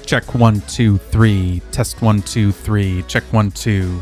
Check 1, 2, 3. Test 1, 2, 3. Check 1, 2.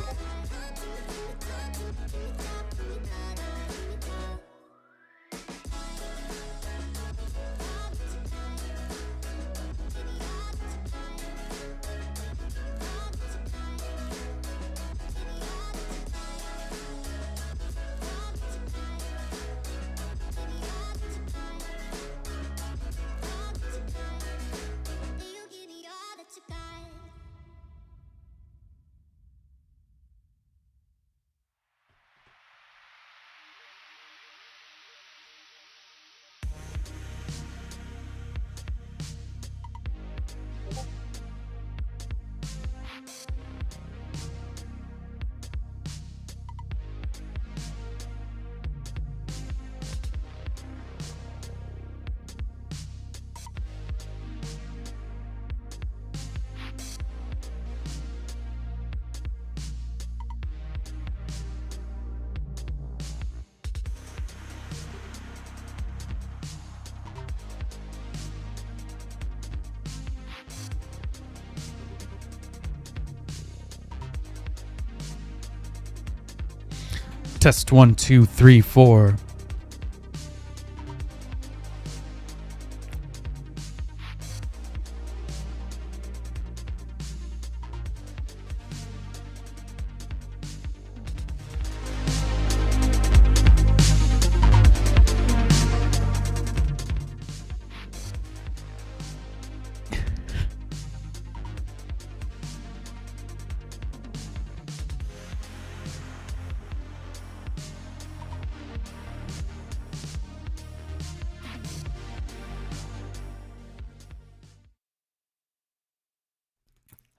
Test 1, 2, 3, 4.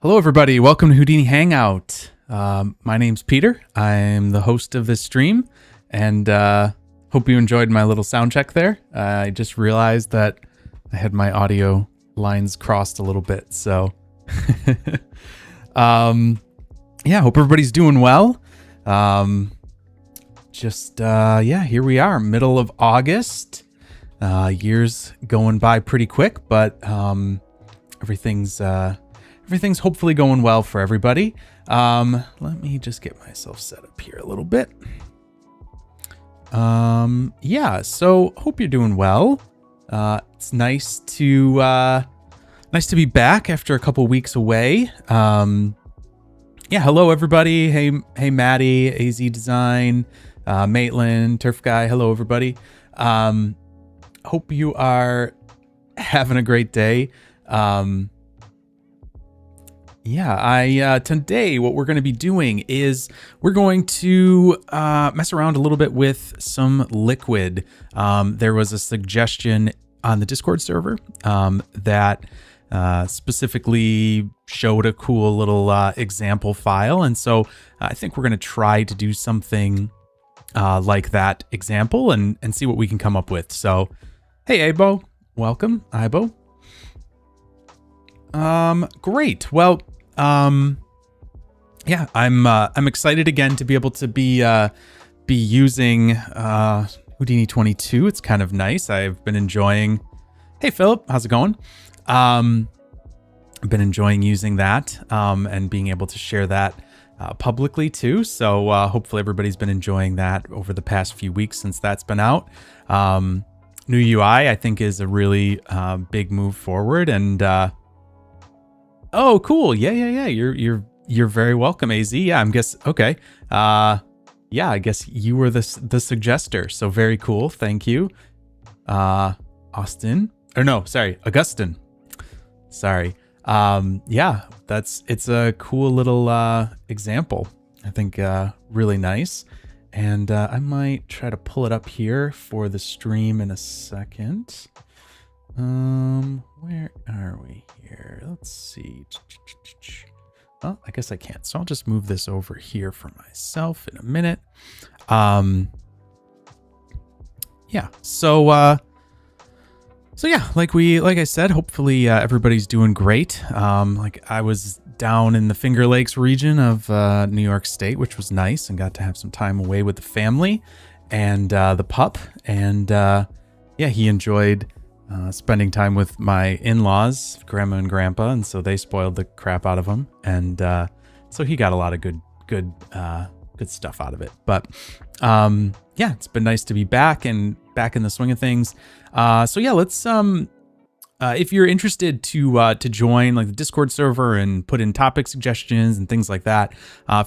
Hello, everybody. Welcome to Houdini Hangout. My name's Peter. I'm the host of this stream, and hope you enjoyed my little sound check there. I just realized that I had my audio lines crossed a little bit, so yeah, hope everybody's doing well. Here we are, middle of August. Year's going by pretty quick, but everything's hopefully going well for everybody. Let me just get myself set up here a little bit. So hope you're doing well. It's nice to be back after a couple weeks away. Hello everybody. Hey Maddie, AZ Design, Maitland, Turf Guy. Hello everybody. Hope you are having a great day. Today what we're going to be doing is we're going to mess around a little bit with some liquid. There was a suggestion on the Discord server that specifically showed a cool little example file. And so I think we're going to try to do something like that example and see what we can come up with. So, hey, Abo, welcome, Ibo. Great. Well, I'm excited again to be able to be using Houdini 22. It's kind of nice. I've been enjoying. Hey, Philip, how's it going? I've been enjoying using that and being able to share that publicly too. So hopefully everybody's been enjoying that over the past few weeks since that's been out. New UI, I think, is a really big move forward. And oh, cool. Yeah. You're very welcome, AZ. Yeah, okay. I guess you were the suggester. So very cool. Thank you. Augustine. Sorry. It's a cool little example. I think really nice. And I might try to pull it up here for the stream in a second. Where are we here? Let's see. Well, I guess I can't. So I'll just move this over here for myself in a minute. Like I said, hopefully everybody's doing great. I was down in the Finger Lakes region of New York State, which was nice, and got to have some time away with the family and the pup. And he enjoyed spending time with my in-laws, grandma and grandpa, and so they spoiled the crap out of him, and so he got a lot of good stuff out of it. But yeah, it's been nice to be back in the swing of things. So yeah, let's if you're interested to join like the Discord server and put in topic suggestions and things like that,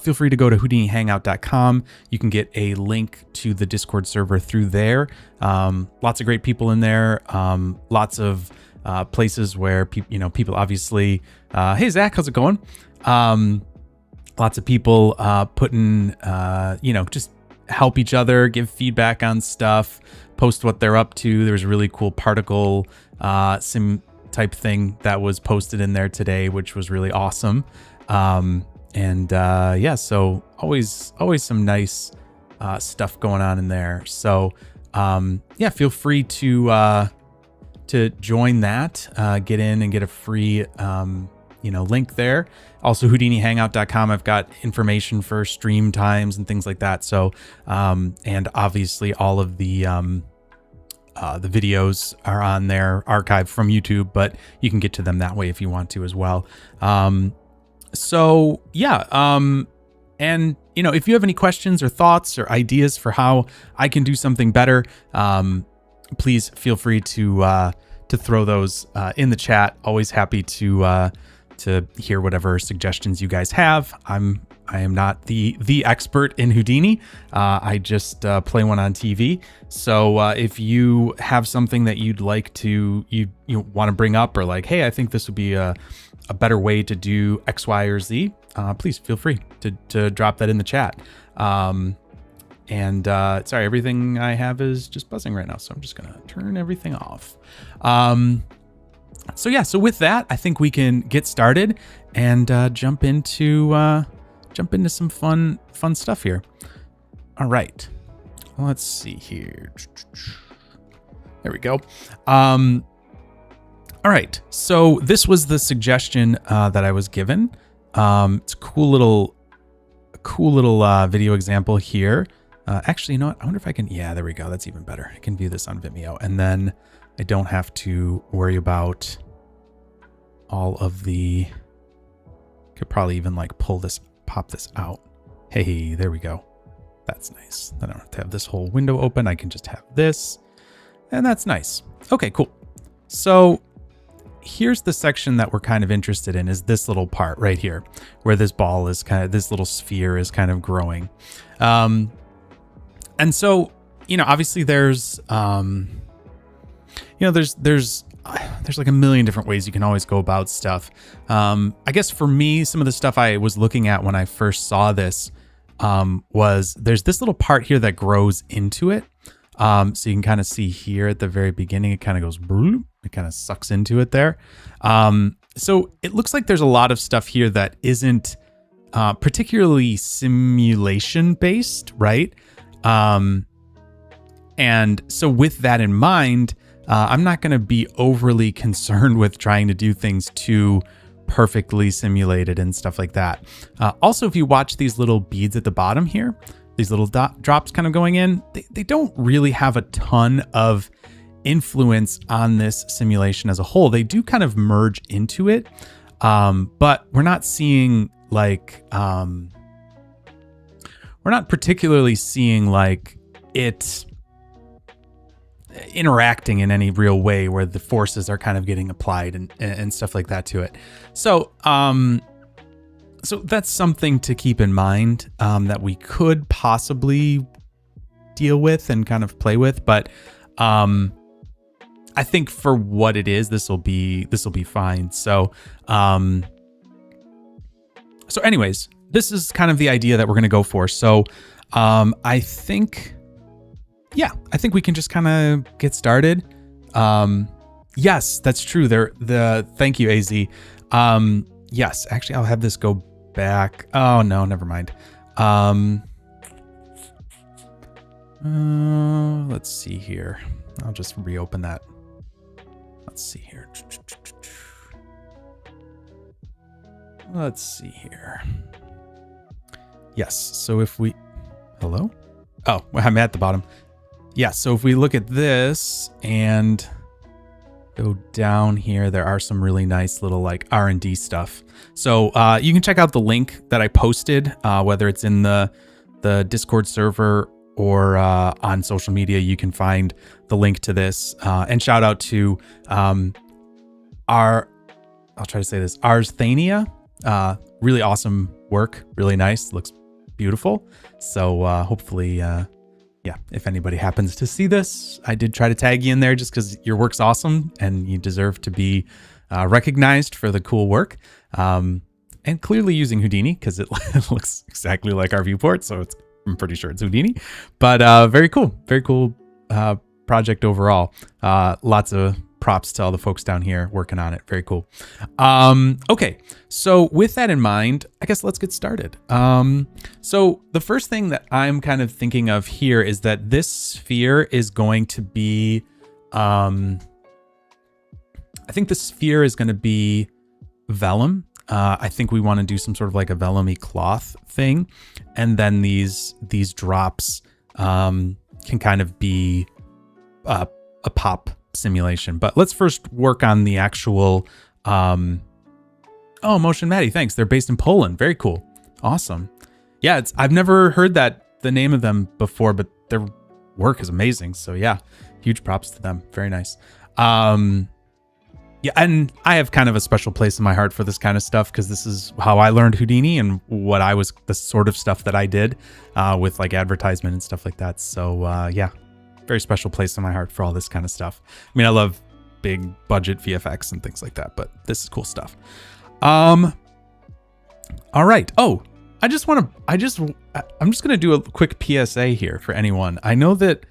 feel free to go to HoudiniHangout.com. You can get a link to the Discord server through there. Lots of great people in there. Lots of places where people obviously. Hey Zach, how's it going? Lots of people putting just help each other, give feedback on stuff, post what they're up to. There's a really cool particle sim type thing that was posted in there today, which was really awesome. Yeah, so always some nice stuff going on in there. So yeah, feel free to join that, get in and get a free link there. Also HoudiniHangout.com. I've got information for stream times and things like that. So and obviously all of the videos are on there, archived from YouTube, but you can get to them that way if you want to as well. So yeah, and if you have any questions or thoughts or ideas for how I can do something better, please feel free to throw those in the chat. Always happy to hear whatever suggestions you guys have. I am not the expert in Houdini. I just play one on TV. So if you have something that you'd like to you want to bring up, or like, hey, I think this would be a better way to do X, Y, or Z, please feel free to drop that in the chat. Sorry, everything I have is just buzzing right now, so I'm just gonna turn everything off. So yeah, so with that, I think we can get started and jump into some fun stuff here. All right, let's see here. There we go. All right, so this was the suggestion that I was given. It's a cool little video example here. Actually, you know what? I wonder if I can. Yeah, there we go. That's even better. I can view this on Vimeo, and then I don't have to worry about all of the. Could probably even like pop this out. Hey, there we go. That's nice. I don't have to have this whole window open. I can just have this, and that's nice. Okay, cool. So here's the section that we're kind of interested in, is this little part right here where this ball is this little sphere is kind of growing. And so, obviously there's like a million different ways you can always go about stuff. I guess for me, some of the stuff I was looking at when I first saw this was there's this little part here that grows into it. So you can kind of see here at the very beginning, it kind of goes, bloop, it kind of sucks into it there. So it looks like there's a lot of stuff here that isn't particularly simulation based, right? And so with that in mind, I'm not going to be overly concerned with trying to do things too perfectly simulated and stuff like that. Also, if you watch these little beads at the bottom here, these little drops kind of going in, they don't really have a ton of influence on this simulation as a whole. They do kind of merge into it, but we're not seeing like, we're not particularly seeing like it interacting in any real way where the forces are kind of getting applied and stuff like that to it. So, so that's something to keep in mind, that we could possibly deal with and kind of play with. But I think for what it is, this will be fine. So, anyways, this is kind of the idea that we're going to go for. So I think we can just kind of get started. Yes, that's true. Thank you, AZ. Yes, actually, I'll have this go back. Oh no, never mind. Let's see here. I'll just reopen that. Let's see here. Let's see here. Yes, so if we... Hello? Oh, I'm at the bottom. Yeah, so if we look at this and go down here, there are some really nice little like R&D stuff. So you can check out the link that I posted, whether it's in the Discord server or on social media. You can find the link to this. And shout out to I'll try to say this, Arsthania. Really awesome work, really nice, looks beautiful. So hopefully, yeah, if anybody happens to see this, I did try to tag you in there just because your work's awesome and you deserve to be recognized for the cool work. And clearly using Houdini because it looks exactly like our viewport, so I'm pretty sure it's Houdini. But very cool project overall. Lots of props to all the folks down here working on it. Very cool. Okay, so with that in mind, I guess let's get started. So the first thing that I'm kind of thinking of here is that this sphere is going to be, I think the sphere is going to be vellum. I think we want to do some sort of like a vellumy cloth thing. And then these drops can kind of be a pop simulation. But let's first work on the actual Motion Maddie, thanks. They're based in Poland. Very cool. Awesome. Yeah, I've never heard the name of them before, but their work is amazing. So yeah, huge props to them. Very nice. Yeah, and I have kind of a special place in my heart for this kind of stuff because this is how I learned Houdini and the sort of stuff that I did with like advertisement and stuff like that. So yeah, very special place in my heart for all this kind of stuff. I mean, I love big budget VFX and things like that, but this is cool stuff. All right. Oh, I'm just going to do a quick PSA here for anyone. I know that,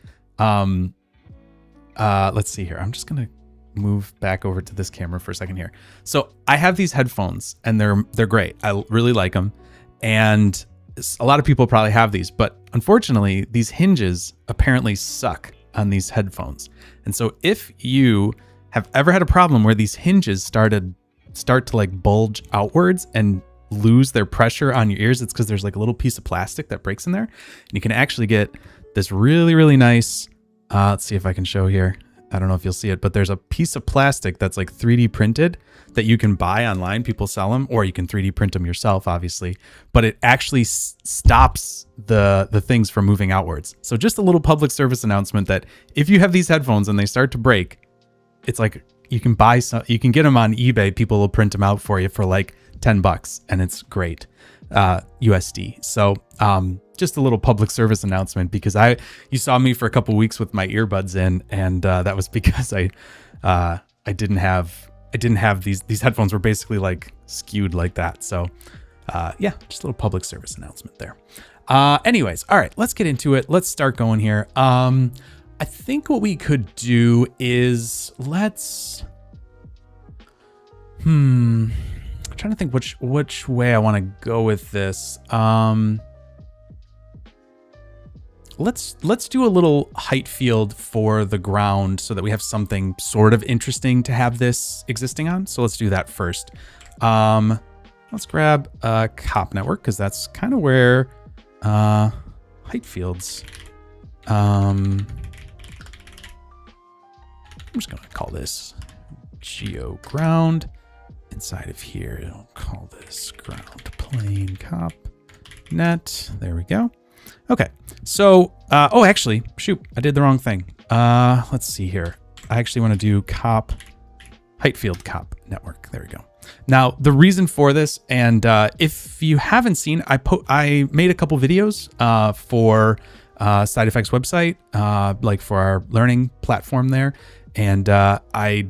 let's see here. I'm just going to move back over to this camera for a second here. So I have these headphones and they're great. I really like them. And a lot of people probably have these, but unfortunately these hinges apparently suck on these headphones. And so if you have ever had a problem where these hinges start to like bulge outwards and lose their pressure on your ears, it's because there's like a little piece of plastic that breaks in there. And you can actually get this really, really nice, let's see if I can show here. I don't know if you'll see it, but there's a piece of plastic that's like 3D printed that you can buy online. People sell them, or you can 3D print them yourself, obviously. But it actually stops the things from moving outwards. So just a little public service announcement that if you have these headphones and they start to break, it's like you can buy some. You can get them on eBay. People will print them out for you for like $10, and it's great, USD. So just a little public service announcement because you saw me for a couple weeks with my earbuds in, and that was because I didn't have these headphones were basically like skewed like that. So yeah, just a little public service announcement there. Anyways, all right, let's get into it. Let's start going here. I think what we could do is I'm trying to think which way I want to go with this. Let's do a little height field for the ground so that we have something sort of interesting to have this existing on. So let's do that first. Let's grab a cop network because that's kind of where height fields. I'm just going to call this geo ground. Inside of here, I'll call this ground plane cop net. There we go. Okay, so, oh, actually, shoot, I did the wrong thing. Let's see here. I actually want to do cop, height field cop network. There we go. Now, the reason for this, and if you haven't seen, I made a couple videos for Side Effects website, like for our learning platform there. And I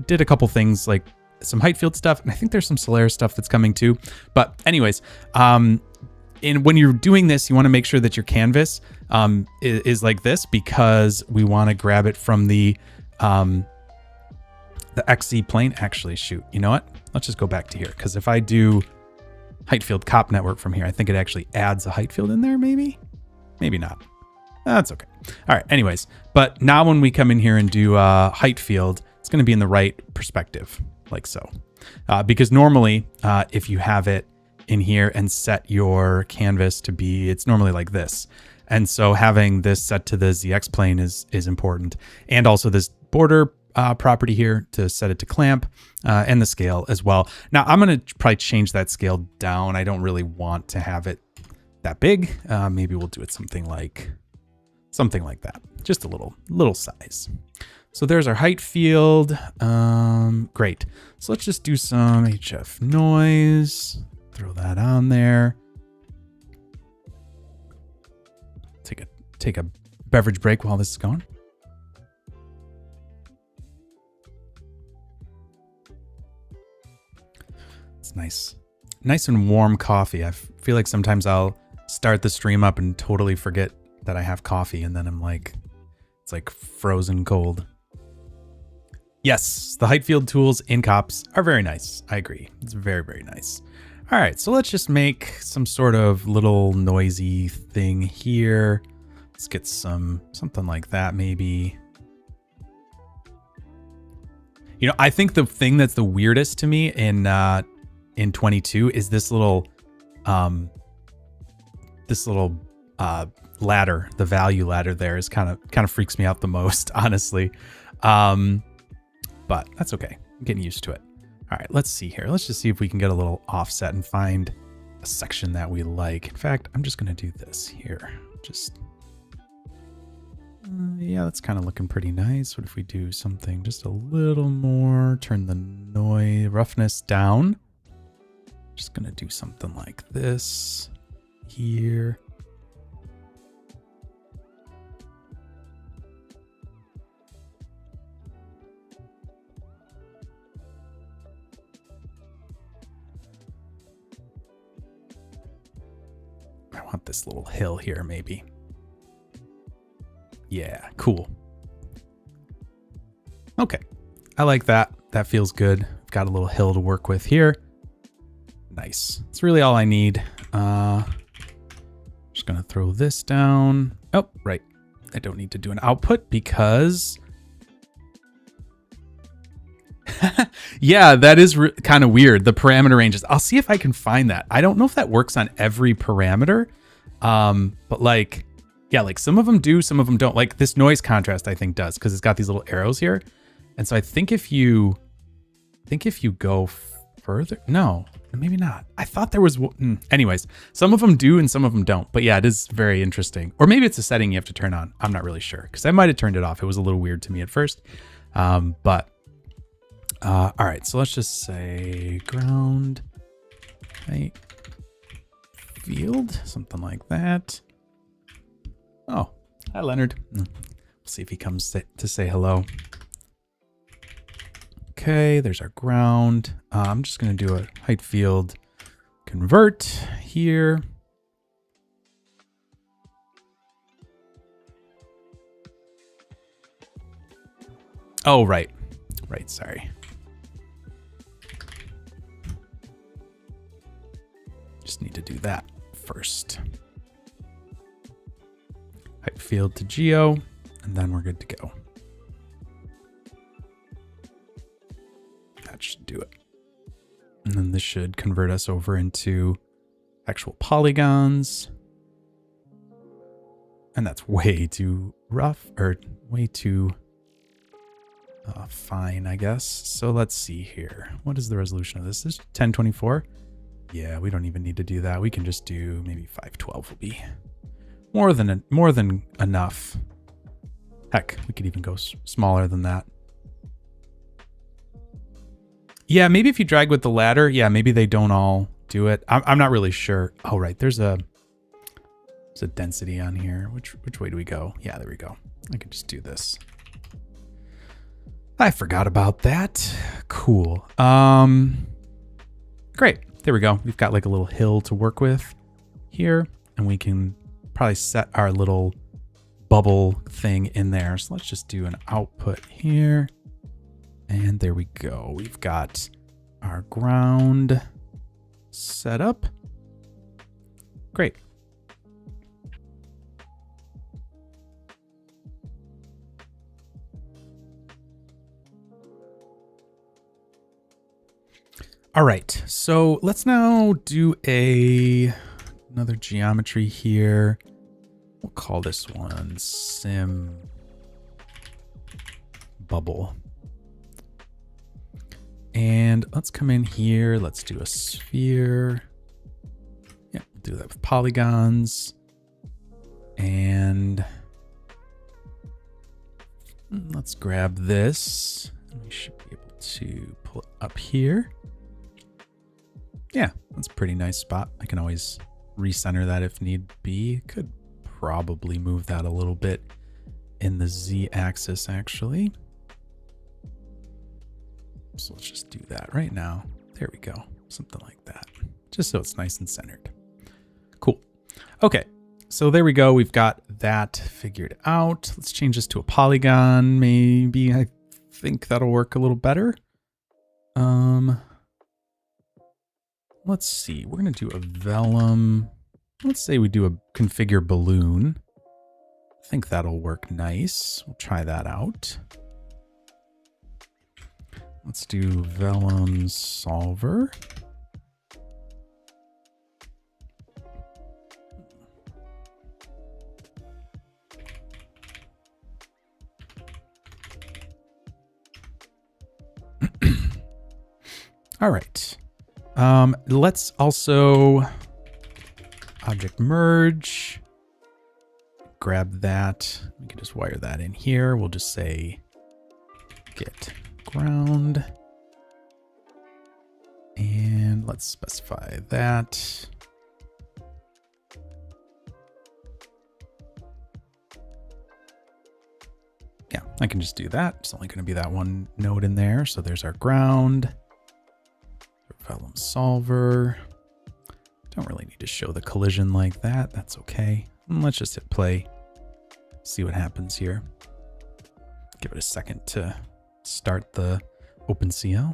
did a couple things like some height field stuff, and I think there's some Solaris stuff that's coming too. But anyways, when you're doing this, you want to make sure that your canvas is like this because we want to grab it from the XZ plane. Actually, shoot, you know what? Let's just go back to here because if I do height field cop network from here, I think it actually adds a height field in there. Maybe not. That's okay. All right. Anyways, but now when we come in here and do height field, it's going to be in the right perspective, like so. Because normally, if you have it in here and set your canvas to be, it's normally like this. And so having this set to the ZX plane is important. And also this border property here to set it to clamp and the scale as well. Now I'm going to probably change that scale down. I don't really want to have it that big. Maybe we'll do it something like that. Just a little size. So there's our height field. Great. So let's just do some HF noise. Throw that on there. Take a beverage break while this is going. It's nice and warm coffee. I feel like sometimes I'll start the stream up and totally forget that I have coffee, and then I'm like, it's like frozen cold. Yes, the height field tools in Cops are very nice. I agree. It's very, very nice. All right, so let's just make some sort of little noisy thing here. Let's get something like that maybe. You know, I think the thing that's the weirdest to me in 22 is this little ladder, the value ladder there is kind of freaks me out the most, honestly. But that's okay. I'm getting used to it. All right, let's see here. Let's just see if we can get a little offset and find a section that we like. In fact, I'm just going to do this here. Just, yeah, that's kind of looking pretty nice. What if we do something just a little more, turn the noise roughness down. Just going to do something like this here. I want this little hill here, maybe. Yeah, cool. Okay, I like that. That feels good. I've got a little hill to work with here. Nice. That's really all I need. Just gonna throw this down. Oh, right. I don't need to do an output because... yeah, that is kind of weird. The parameter ranges. I'll see if I can find that. I don't know if that works on every parameter. But like, yeah, like some of them do, some of them don't. Like this noise contrast, I think does, because it's got these little arrows here. And so I think if you go further, no, maybe not. I thought there was, anyways, some of them do and some of them don't. But yeah, it is very interesting. Or maybe it's a setting you have to turn on. I'm not really sure because I might have turned it off. It was a little weird to me at first. All right, so let's just say ground height field, something like that. Oh, hi, Leonard. We'll see if he comes to say hello. Okay, there's our ground. I'm just going to do a height field convert here. Oh, right. Right, sorry. Just need to do that first. Height field to geo, and then we're good to go. That should do it. And then this should convert us over into actual polygons. And that's way too rough, or way too fine, I guess. So let's see here. What is the resolution of this? This is 1024. Yeah, we don't even need to do that. We can just do maybe 512 will be more than enough. Heck, we could even go smaller than that. Yeah, maybe if you drag with the ladder, yeah, maybe they don't all do it. I'm not really sure. Oh, right, there's a density on here. Which way do we go? Yeah, there we go. I could just do this. I forgot about that. Cool. Great. There we go. We've got like a little hill to work with here, and we can probably set our little bubble thing in there. So let's just do an output here. And there we go. We've got our ground set up. Great. All right, so let's now do another geometry here. We'll call this one sim bubble. And let's come in here. Let's do a sphere. Yeah, we'll do that with polygons. And let's grab this. We should be able to pull it up here. Yeah, that's a pretty nice spot. I can always recenter that if need be. Could probably move that a little bit in the Z-axis, actually. So let's just do that right now. There we go. Something like that. Just so it's nice and centered. Cool. Okay. So there we go. We've got that figured out. Let's change this to a polygon. Maybe I think that'll work a little better. Let's see. We're going to do a vellum. Let's say we do a configure balloon. I think that'll work nice. We'll try that out. Let's do vellum solver. All right. Let's also object merge. Grab that. We can just wire that in here. We'll just say get ground. And let's specify that. Yeah, I can just do that. It's only going to be that one node in there. So there's our ground. Vellum solver. Don't really need to show the collision like that. That's okay. And let's just hit play. See what happens here. Give it a second to start the OpenCL.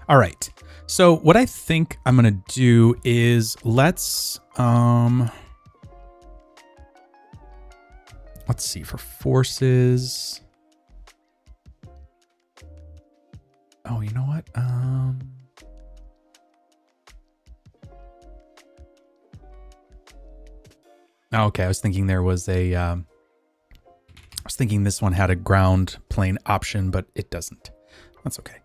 All right. So what I think I'm going to do is let's see, for forces. Oh, you know what? Okay, I was thinking there was a I was thinking this one had a ground plane option, but it doesn't. That's okay.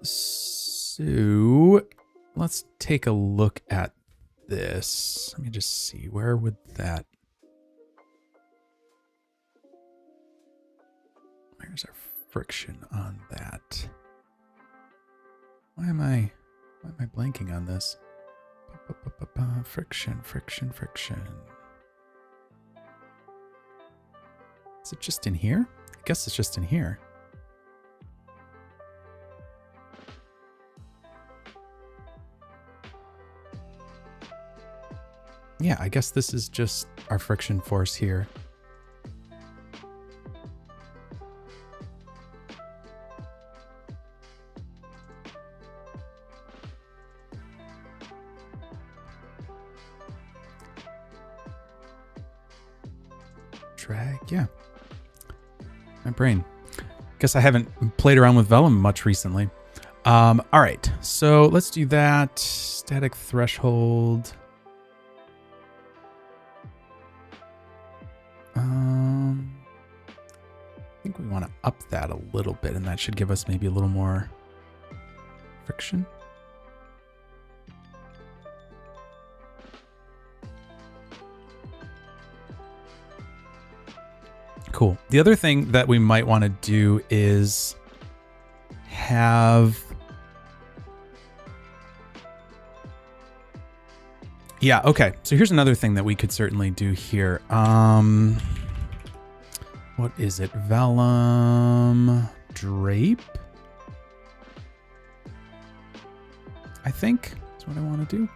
So let's take a look at this. Let me just see, where would that, where's our friction on that? Why am I blanking on this? Friction. Is it just in here? I guess it's just in here. Yeah, I guess this is just our friction force here. Drag, yeah. My brain. Guess I haven't played around with vellum much recently. All right, so let's do that. Static threshold. I think we want to up that a little bit, and that should give us maybe a little more friction. Cool. The other thing that we might want to do is have... Yeah, okay. So here's another thing that we could certainly do here. What is it? Vellum drape? I think that's what I want to do.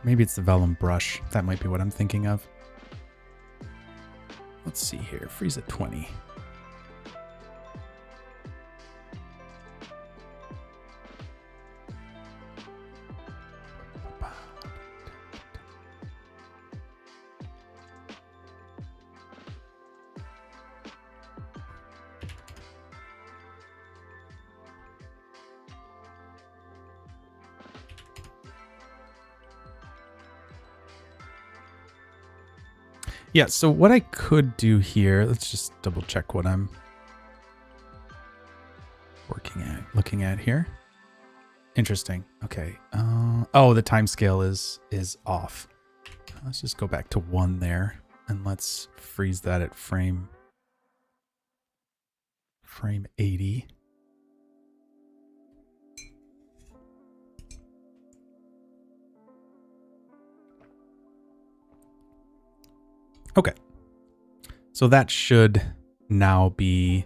Maybe it's the vellum brush. That might be what I'm thinking of. Let's see here. Freeze at 20. Yeah, so what I could do here, let's just double check what I'm looking at here. Interesting. Okay. Oh, the timescale is off. Let's just go back to 1 there, and let's freeze that at frame 80. Okay. So that should now be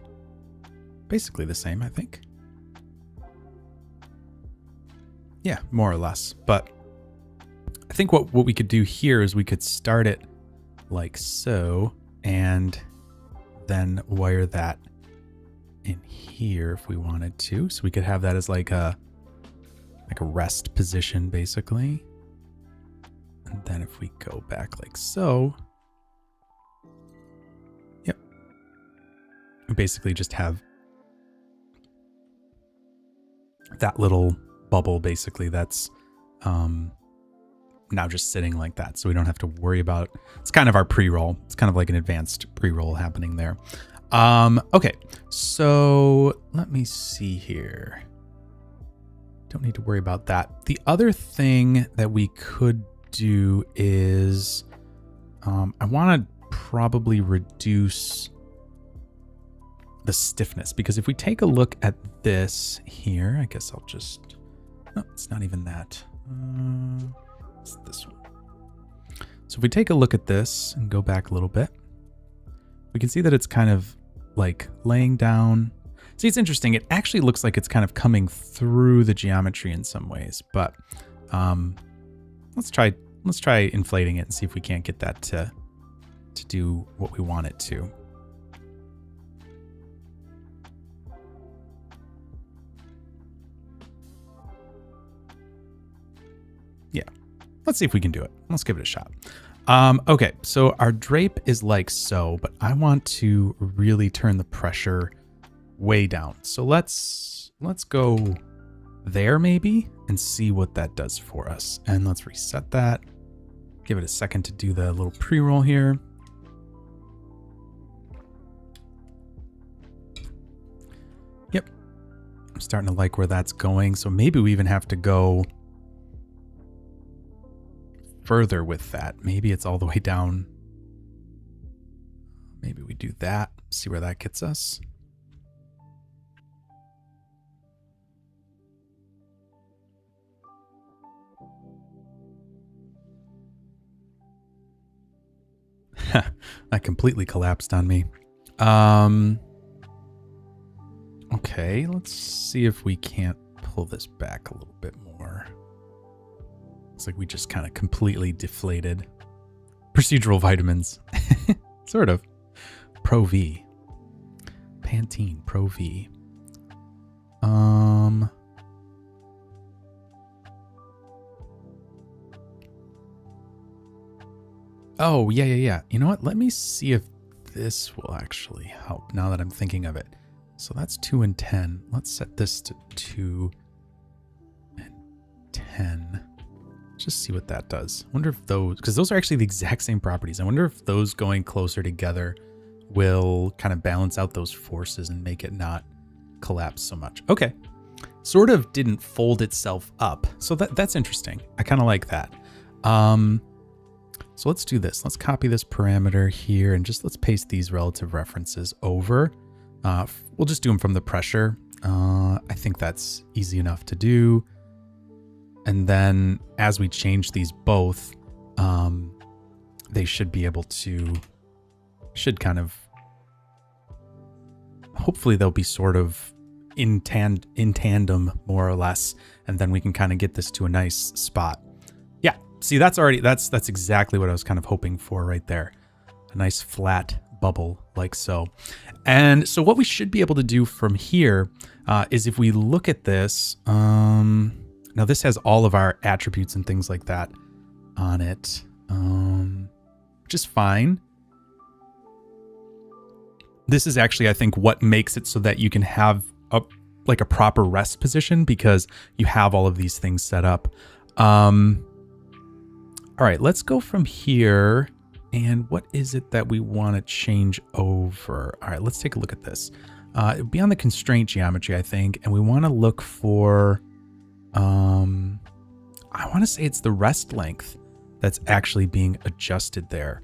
basically the same, I think. Yeah, more or less. But I think what we could do here is we could start it like so, and then wire that in here if we wanted to. So we could have that as like a rest position, basically. And then if we go back like so, yep. We basically just have that little bubble, basically, that's now just sitting like that. So we don't have to worry about, it's kind of our pre-roll. It's kind of like an advanced pre-roll happening there. Okay, so let me see here. Don't need to worry about that. The other thing that we could do is I want to probably reduce the stiffness, because if we take a look at this here, I guess I'll just, no, it's not even that. It's this one. So if we take a look at this and go back a little bit, we can see that it's kind of like laying down. See, it's interesting. It actually looks like it's kind of coming through the geometry in some ways, but let's try inflating it and see if we can't get that to do what we want it to. Yeah, let's see if we can do it. Let's give it a shot. Okay, so our drape is like so, but I want to really turn the pressure way down. So let's go there maybe and see what that does for us. And let's reset that. Give it a second to do the little pre-roll here. Yep. I'm starting to like where that's going. So maybe we even have to go further with that. Maybe it's all the way down. Maybe we do that. See where that gets us. That completely collapsed on me. Okay, let's see if we can't pull this back a little bit more. It's like we just kind of completely deflated. Procedural vitamins. Sort of. Pro V. Pantene Pro V. Oh, yeah. You know what? Let me see if this will actually help now that I'm thinking of it. So that's 2 and 10. Let's set this to 2 and 10. Just see what that does. I wonder if those, because those are actually the exact same properties. I wonder if those going closer together will kind of balance out those forces and make it not collapse so much. Okay. Sort of didn't fold itself up. So that's interesting. I kind of like that. So let's do this. Let's copy this parameter here and just let's paste these relative references over. We'll just do them from the pressure. I think that's easy enough to do. And then as we change these both, they should be able to, kind of, hopefully they'll be sort of in tandem more or less. And then we can kind of get this to a nice spot. Yeah, see, that's exactly what I was kind of hoping for right there. A nice flat bubble like so. And so what we should be able to do from here is if we look at this, now this has all of our attributes and things like that on it, which is fine. This is actually, I think, what makes it so that you can have a proper rest position because you have all of these things set up. All right, let's go from here. And what is it that we want to change over? All right, let's take a look at this. It would be on the constraint geometry, I think. And we want to look for, I want to say it's the rest length that's actually being adjusted there.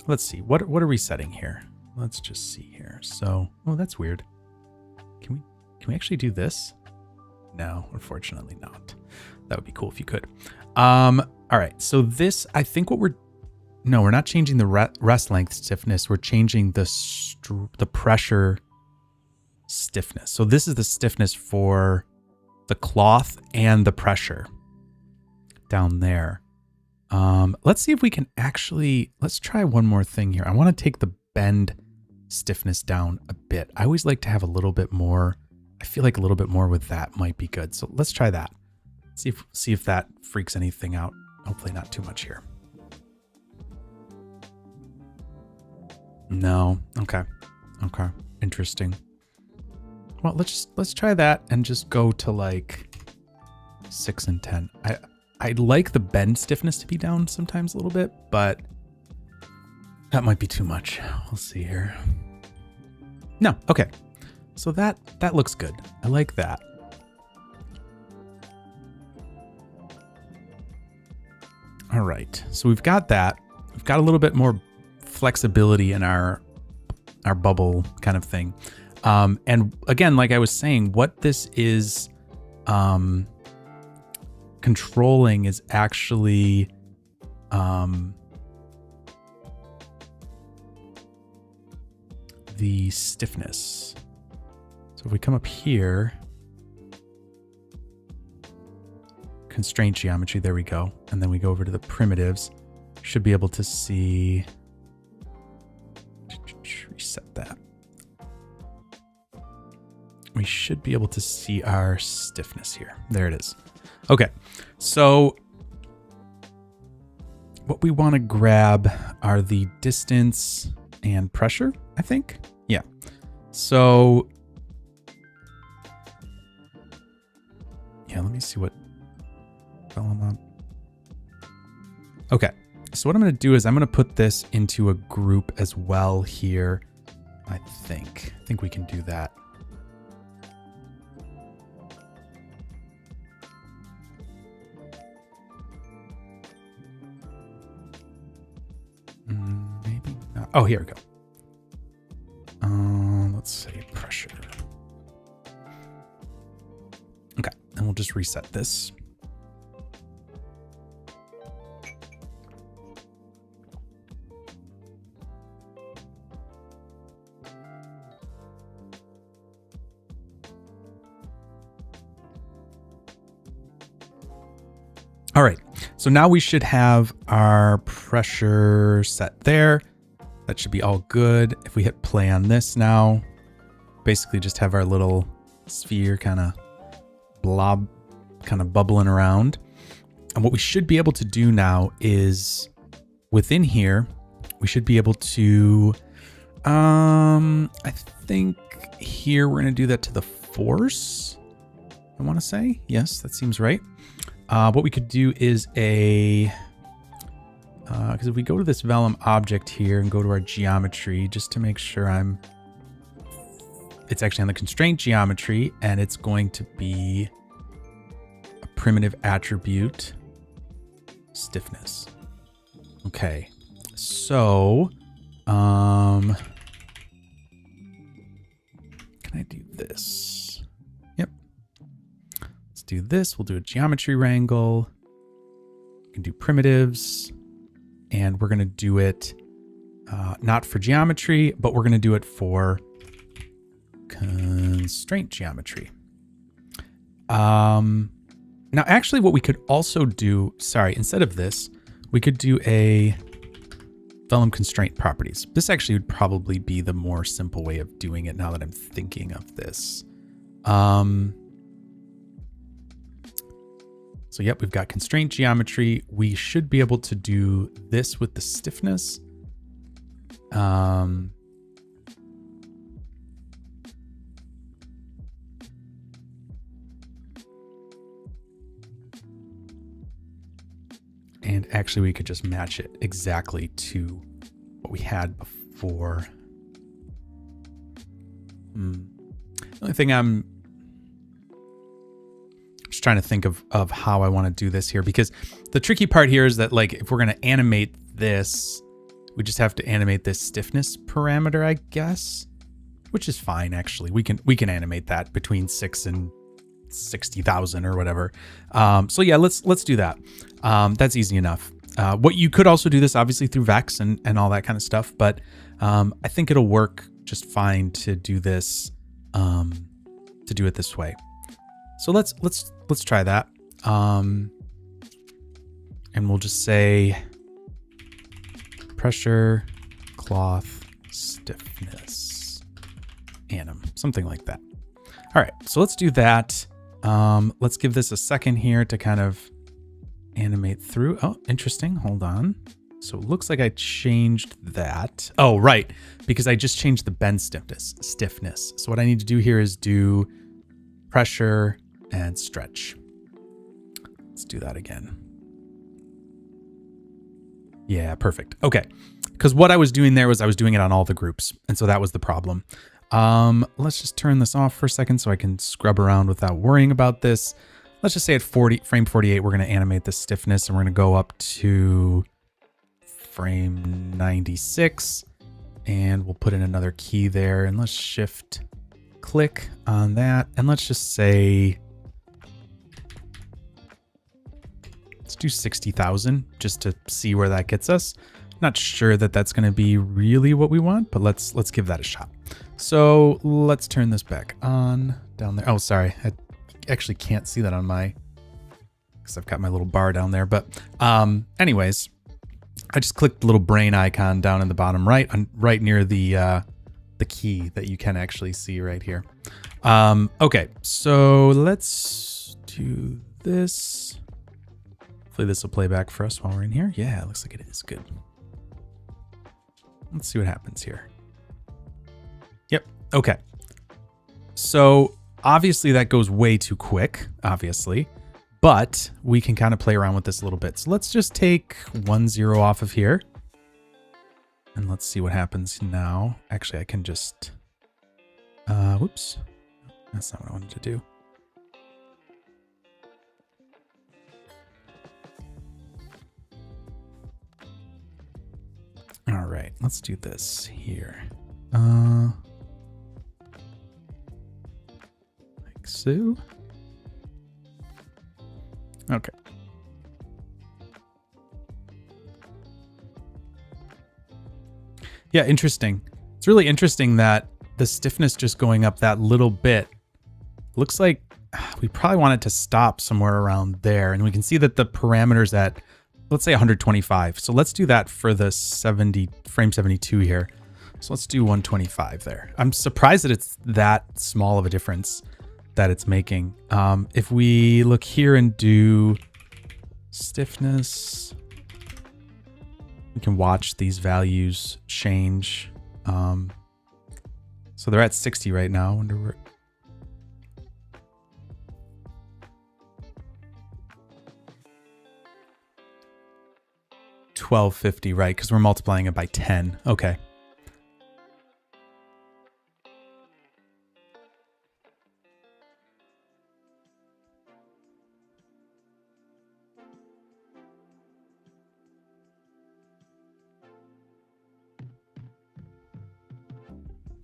Let's see. What are we setting here? Let's just see here. So, oh, that's weird. Can we actually do this? No, unfortunately not. That would be cool if you could. All right. So this, I think we're not changing the rest length stiffness. We're changing the pressure stiffness. So this is the stiffness for the cloth and the pressure down there. Let's see if we can actually, let's try one more thing here. I want to take the bend stiffness down a bit. I always like to have a little bit more. I feel like a little bit more with that might be good. So let's try that. See if that freaks anything out. Hopefully not too much here. No. Okay. Interesting. Well, let's try that and just go to like 6 and 10. I'd like the bend stiffness to be down sometimes a little bit, but that might be too much. We'll see here. No. Okay. So that looks good. I like that. All right. So we've got that. We've got a little bit more flexibility in our bubble kind of thing. And again, like I was saying, what this is controlling is actually the stiffness. So if we come up here, constraint geometry, there we go. And then we go over to the primitives. Should be able to see, reset that. We should be able to see our stiffness here. There it is. Okay, so what we want to grab are the distance and pressure, I think. Yeah. So yeah, let me see what vellum up. Okay, so what I'm going to do is I'm going to put this into a group as well here. I think we can do that. Maybe not. Oh, here we go. Let's say pressure. Okay, and we'll just reset this. All right, so now we should have our pressure set there. That should be all good. If we hit play on this now, basically just have our little sphere kind of blob kind of bubbling around. And what we should be able to do now is within here, we should be able to, I think here we're going to do that to the force. I want to say, yes, that seems right. What we could do is because if we go to this vellum object here and go to our geometry, just to make sure it's actually on the constraint geometry, and it's going to be a primitive attribute stiffness. Okay, so can I do this? Yep. Let's do this. We'll do a geometry wrangle. We can do primitives. And we're going to do it not for geometry, but we're going to do it for constraint geometry. Now, actually, what we could also do, instead of this, we could do a vellum constraint properties. This actually would probably be the more simple way of doing it now that I'm thinking of this. So yep, we've got constraint geometry. We should be able to do this with the stiffness. And actually we could just match it exactly to what we had before. The only thing I'm just trying to think of how I want to do this here, because the tricky part here is that, like, if we're going to animate this, we just have to animate this stiffness parameter, I guess, which is fine. Actually, we can animate that between 6 and 60,000 or whatever. So yeah, let's do that. That's easy enough. What you could also do this obviously through Vex and all that kind of stuff, but I think it'll work just fine to do this, to do it this way. So let's try that. And we'll just say pressure, cloth, stiffness, anim, something like that. All right, so let's do that. Let's give this a second here to kind of animate through. Oh, interesting. Hold on. So it looks like I changed that. Oh, right. Because I just changed the bend stiffness. So what I need to do here is do pressure and stretch. Let's do that again. Yeah, perfect. Okay. Because what I was doing there was I was doing it on all the groups. And so that was the problem. Let's just turn this off for a second so I can scrub around without worrying about this. Let's just say at frame 48, we're going to animate the stiffness, and we're going to go up to frame 96, and we'll put in another key there, and let's shift click on that. And let's just say, let's do 60,000 just to see where that gets us. Not sure that that's going to be really what we want, but let's give that a shot. So let's turn this back on down there. Oh, sorry. I actually can't see that on my, because I've got my little bar down there. But anyways, I just clicked the little brain icon down in the bottom right, right near the key that you can actually see right here. Okay, so let's do this. Hopefully this will play back for us while we're in here. Yeah, it looks like it is. Good. Let's see what happens here. Yep. Okay. So obviously that goes way too quick, obviously, but we can kind of play around with this a little bit. So let's just take 1, 0 off of here. And let's see what happens now. Actually, I can just, whoops, that's not what I wanted to do. All right, let's do this here. Like so. Okay. Yeah, interesting. It's really interesting that the stiffness just going up that little bit looks like we probably want it to stop somewhere around there. And we can see that the parameters at, let's say 125. So let's do that for the frame 72 here. So let's do 125 there. I'm surprised that it's that small of a difference that it's making. If we look here and do stiffness, we can watch these values change. So they're at 60 right now. I wonder where. $12.50, right? Because we're multiplying it by 10. Okay.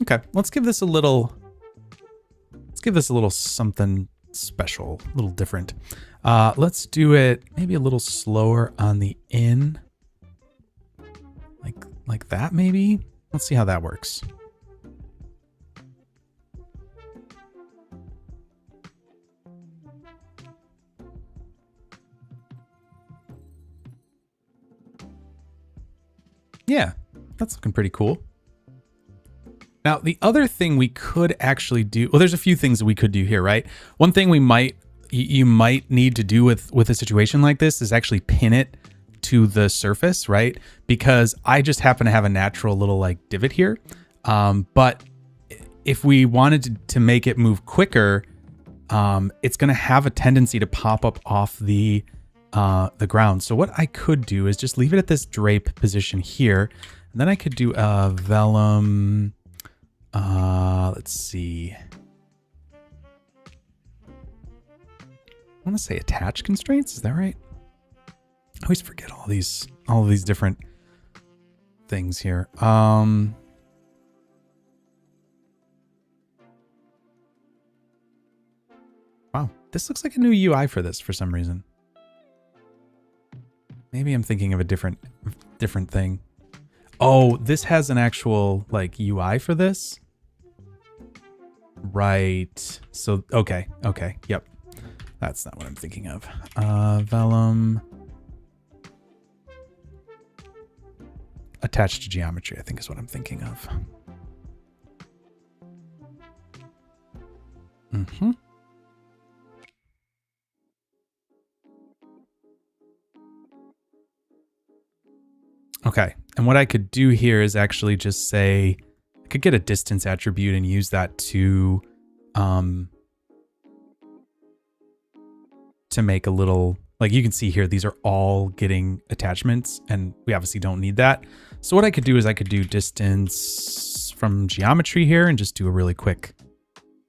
Okay, let's give this a little something special, a little different. Let's do it maybe a little slower on the in. Like that maybe? Let's see how that works. Yeah, that's looking pretty cool. Now, the other thing we could actually do, well, there's a few things that we could do here, right? One thing you might need to do with a situation like this is actually pin it to the surface, right? Because I just happen to have a natural little like divot here. But if we wanted to make it move quicker, it's going to have a tendency to pop up off the the ground. So what I could do is just leave it at this drape position here. And then I could do a vellum. Let's see. I want to say attach constraints. Is that right? I always forget all of these different things here. Wow, this looks like a new UI for this for some reason. Maybe I'm thinking of a different thing. Oh, this has an actual like UI for this. Right. So, okay. Yep. That's not what I'm thinking of. Vellum. Attached to geometry, I think is what I'm thinking of. Mm-hmm. Okay, and what I could do here is actually just say, I could get a distance attribute and use that to make a little, like you can see here, these are all getting attachments and we obviously don't need that. So what I could do is I could do distance from geometry here and just do a really quick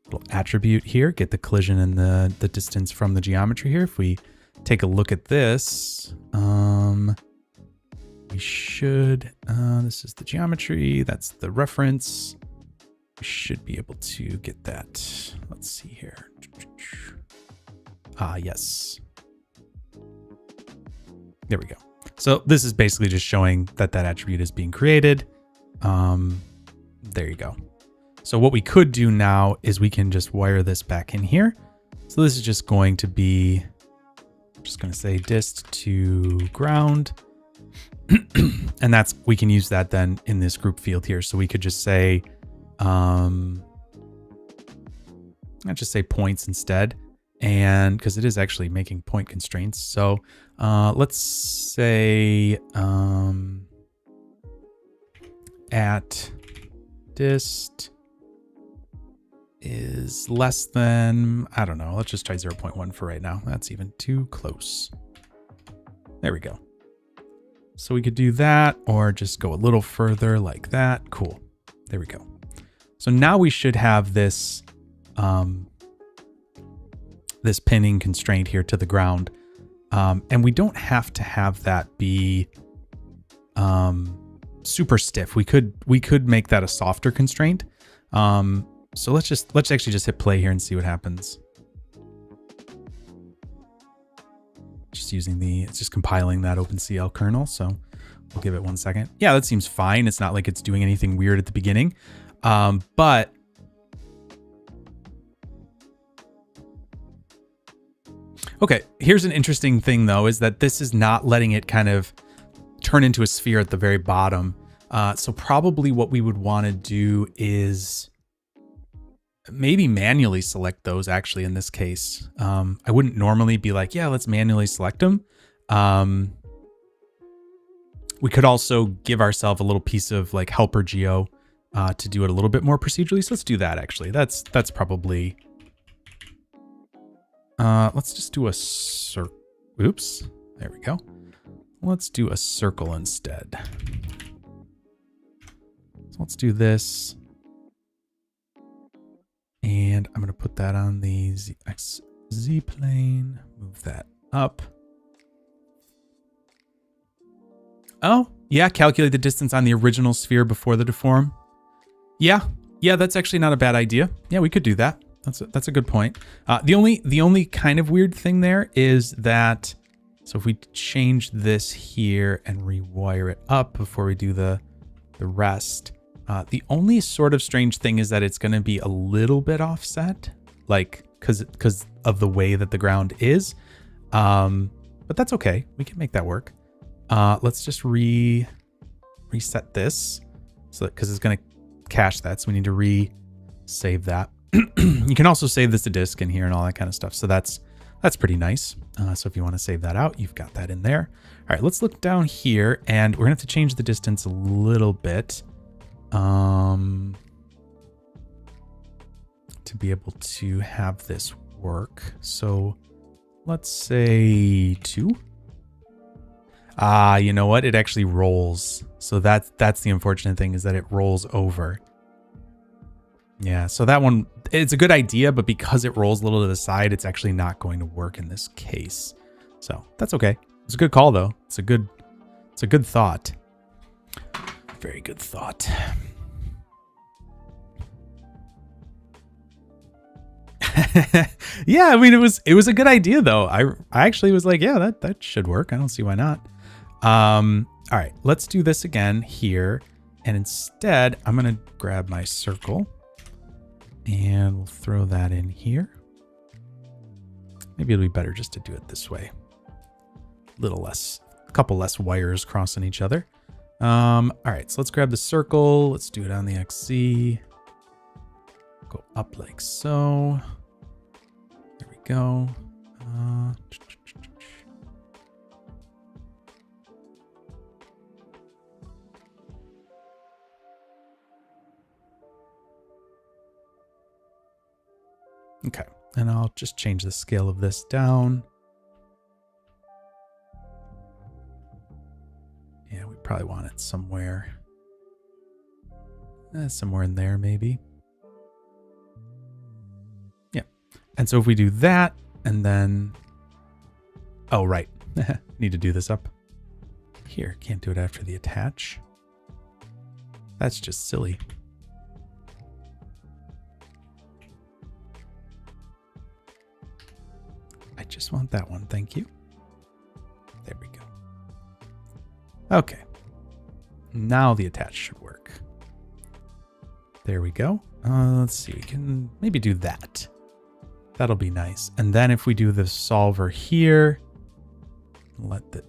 little attribute here, get the collision and the distance from the geometry here. If we take a look at this, we should, this is the geometry, that's the reference. We should be able to get that. Let's see here. Yes. There we go. So this is basically just showing that that attribute is being created. There you go. So what we could do now is we can just wire this back in here. So this is just going to be, I'm just going to say dist to ground. And that's, we can use that then in this group field here. So we could just say, I'll just say points instead. And because it is actually making point constraints. So let's say at dist is less than, I don't know, let's just try 0.1 for right now. That's even too close. There we go. So we could do that or just go a little further like that. Cool. There we go. So now we should have this this pinning constraint here to the ground. And we don't have to have that be super stiff. We could make that a softer constraint. So let's actually just hit play here and see what happens. Just using it's just compiling that OpenCL kernel. So we'll give it 1 second. Yeah, that seems fine. It's not like it's doing anything weird at the beginning. But okay, here's an interesting thing though, is that this is not letting it kind of turn into a sphere at the very bottom. So probably what we would want to do is maybe manually select those actually in this case. I wouldn't normally be like, yeah, let's manually select them. We could also give ourselves a little piece of like helper geo to do it a little bit more procedurally. So let's do that actually. That's probably, let's just do a circle. Oops, there we go. Let's do a circle instead. So let's do this. And I'm going to put that on the Z plane, move that up. Oh, yeah, calculate the distance on the original sphere before the deform. Yeah, that's actually not a bad idea. Yeah, we could do that. That's a good point. The only kind of weird thing there is that, so if we change this here and rewire it up before we do the rest, the only sort of strange thing is that it's going to be a little bit offset, like because of the way that the ground is. But that's okay. We can make that work. Let's just reset this, so because it's going to cache that, so we need to save that. You can also save this to disk in here and all that kind of stuff. So that's pretty nice. So if you want to save that out, you've got that in there. All right, let's look down here, and we're gonna have to change the distance a little bit to be able to have this work. So let's say 2. Ah, you know what? It actually rolls. So that's the unfortunate thing, is that it rolls over. Yeah, so that one, it's a good idea, but because it rolls a little to the side, it's actually not going to work in this case. So that's okay. It's a good call though. It's a good thought. Very good thought. Yeah, I mean it was a good idea though. I actually was like, yeah, that should work. I don't see why not. All right, let's do this again here. And instead, I'm going to grab my circle and we'll throw that in here. Maybe it'll be better just to do it this way. A couple less wires crossing each other. All right, so let's grab the circle. Let's do it on the XZ. Go up like so. There we go. Okay, and I'll just change the scale of this down. Yeah, we probably want it somewhere. Somewhere in there, maybe. Yeah. And so if we do that, and then... Oh, right. Need to do this up here. Can't do it after the attach. That's just silly. I just want that one. Thank you. There we go. Okay. Now the attach should work. There we go. Let's see. We can maybe do that. That'll be nice. And then if we do the solver here, let the...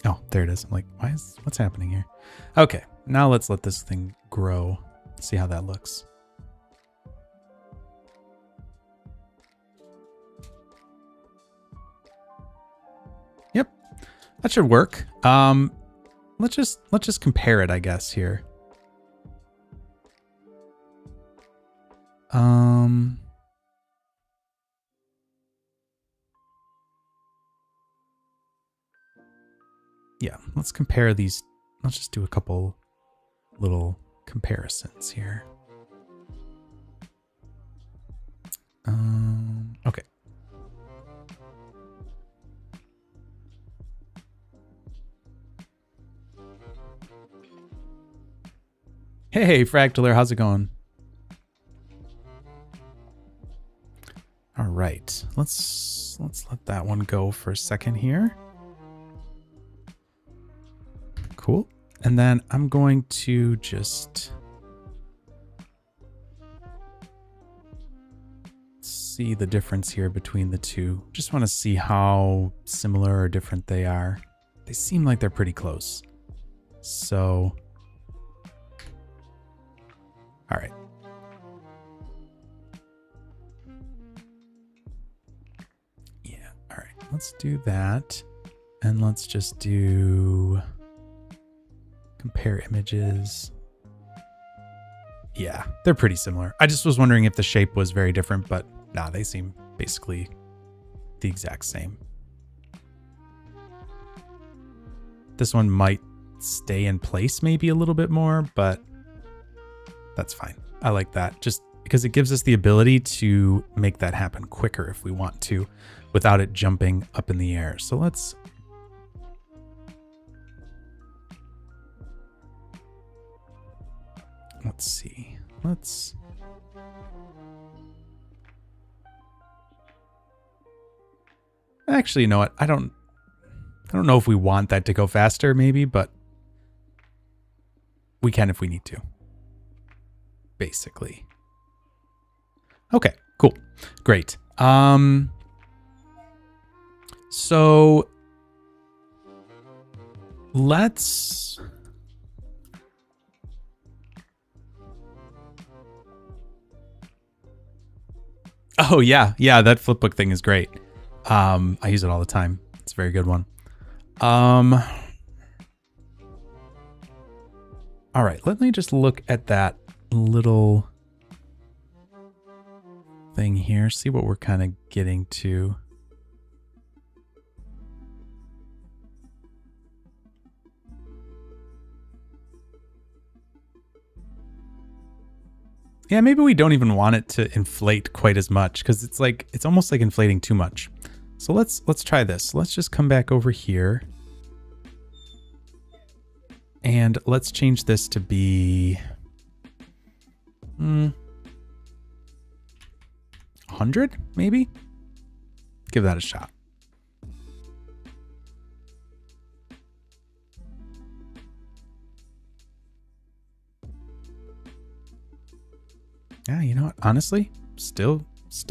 Oh, there it is. I'm like, what's happening here? Okay. Now let's let this thing grow. See how that looks. Yep, that should work. Let's just compare it, I guess, here. Yeah, let's compare these. Let's just do a couple little comparisons here. Okay. Hey, Fractaler, how's it going? All right, let's let that one go for a second here. Cool. And then I'm going to just see the difference here between the two. Just want to see how similar or different they are. They seem like they're pretty close. So, all right. Yeah, all right. Let's do that. And let's just do compare images. Yeah, they're pretty similar. I just was wondering if the shape was very different, but nah, they seem basically the exact same. This one might stay in place maybe a little bit more, but that's fine. I like that just because it gives us the ability to make that happen quicker if we want to without it jumping up in the air. So let's see. Actually, you know what? I don't know if we want that to go faster maybe, but we can if we need to. Basically. Okay, cool. Great. So let's Oh yeah, that flipbook thing is great. I use it all the time. It's a very good one. All right, let me just look at that little thing here. See what we're kind of getting to. Yeah, maybe we don't even want it to inflate quite as much because it's almost like inflating too much. So let's try this. Let's just come back over here. And let's change this to be 100 maybe? Give that a shot. Yeah, you know what? Honestly, still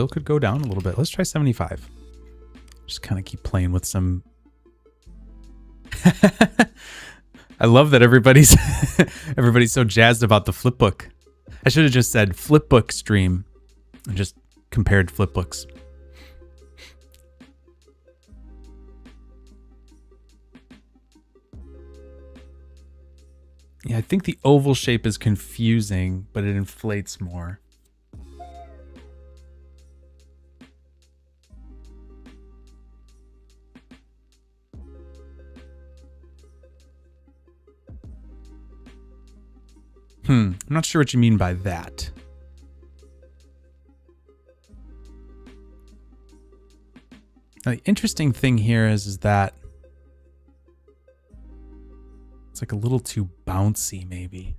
could go down a little bit. Let's try 75. Just kind of keep playing with some. I love that everybody's so jazzed about the flipbook. I should have just said flipbook stream and just compared flipbooks. Yeah, I think the oval shape is confusing, but it inflates more. I'm not sure what you mean by that. Now, the interesting thing here is that it's like a little too bouncy, maybe.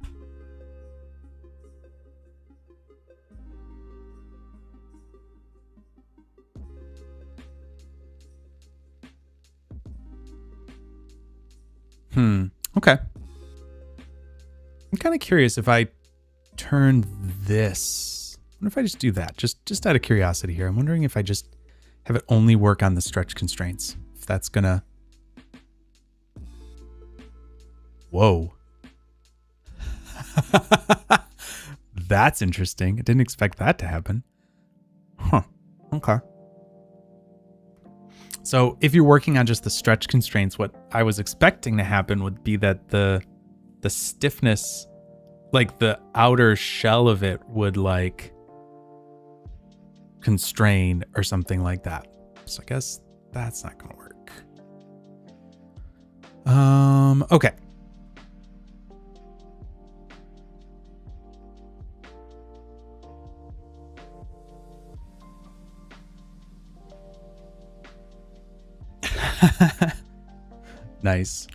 Okay. I'm kind of curious if I turn this. I wonder if I just do that. Just out of curiosity here. I'm wondering if I just have it only work on the stretch constraints. If that's gonna. Whoa. That's interesting. I didn't expect that to happen. Huh. Okay. So if you're working on just the stretch constraints, what I was expecting to happen would be that the stiffness, like the outer shell of it would like constrain or something like that. So I guess that's not going to work. Okay. Nice.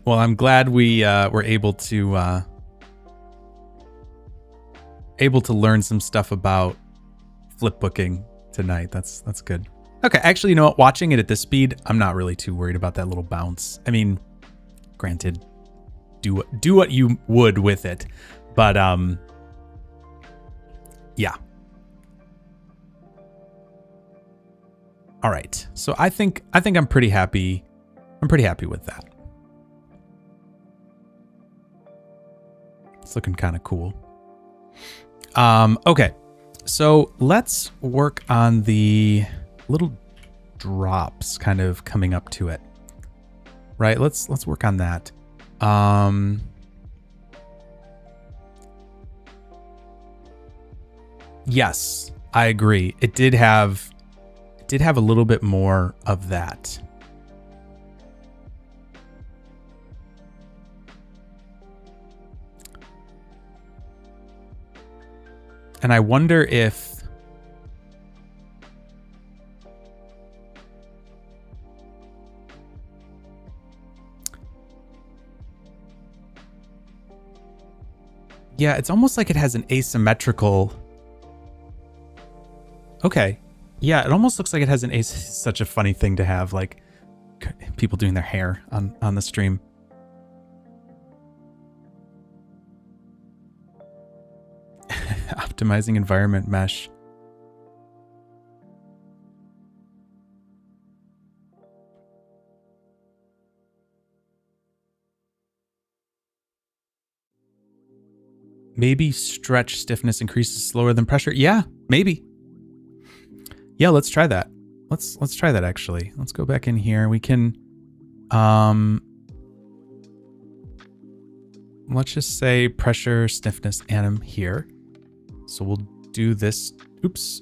Well, I'm glad we were able to learn some stuff about flipbooking tonight. That's good. Okay, actually, you know what? Watching it at this speed, I'm not really too worried about that little bounce. I mean, granted, do what you would with it, but yeah. All right. So I think I'm pretty happy. I'm pretty happy with that. It's looking kind of cool. Okay. So let's work on the little drops kind of coming up to it. Right? Let's work on that. Yes, I agree. It did have a little bit more of that. And I wonder if yeah, it's almost like it has an asymmetrical. Okay. Yeah, it almost looks like it has an such a funny thing to have, like people doing their hair on the stream. Optimizing environment mesh. Maybe stretch stiffness increases slower than pressure. Yeah, maybe. Yeah, let's try that. Let's try that actually. Let's go back in here. We can let's just say pressure, stiffness, anim here. So we'll do this, oops,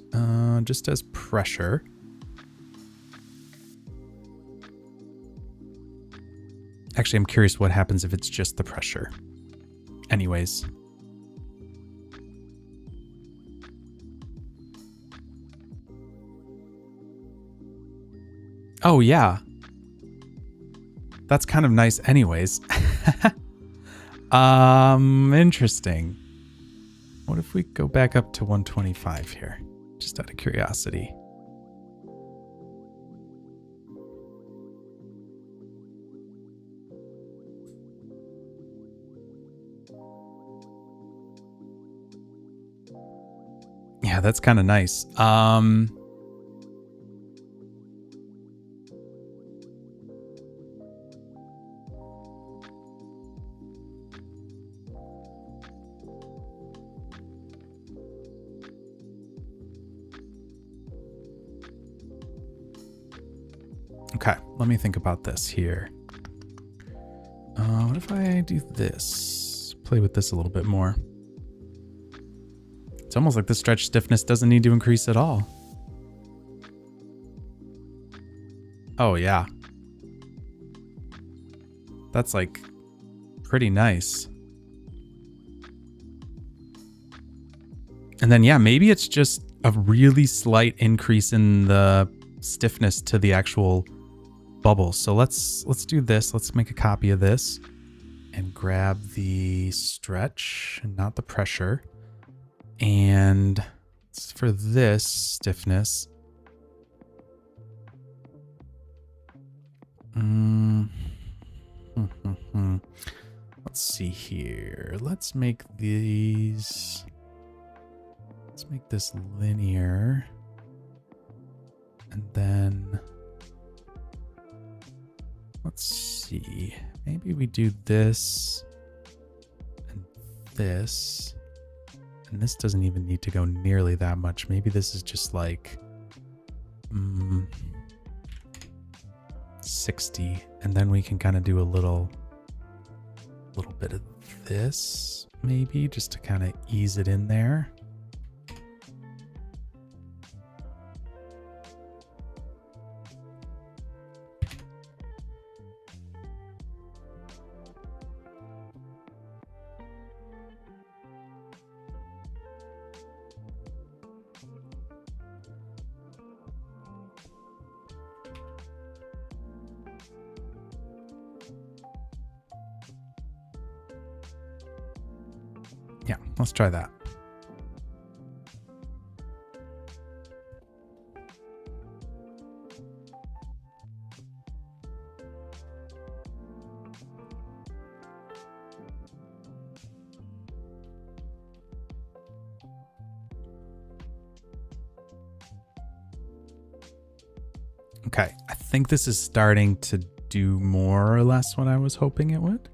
just as pressure. Actually, I'm curious what happens if it's just the pressure. Anyways. Oh, yeah. That's kind of nice anyways. Interesting. What if we go back up to 125 here? Just out of curiosity. Yeah, that's kind of nice. Okay, let me think about this here. What if I do this? Play with this a little bit more. It's almost like the stretch stiffness doesn't need to increase at all. Oh, yeah. That's like pretty nice. And then, yeah, maybe it's just a really slight increase in the stiffness to the actual bubble. So let's do this. Let's make a copy of this and grab the stretch and not the pressure. And for this stiffness, let's see here. Let's make these. Let's make this linear. And then let's see. Maybe we do this and this. And this doesn't even need to go nearly that much. Maybe this is just like 60. And then we can kind of do a little bit of this, maybe, just to kind of ease it in there. Yeah, let's try that. Okay, I think this is starting to do more or less what I was hoping it would.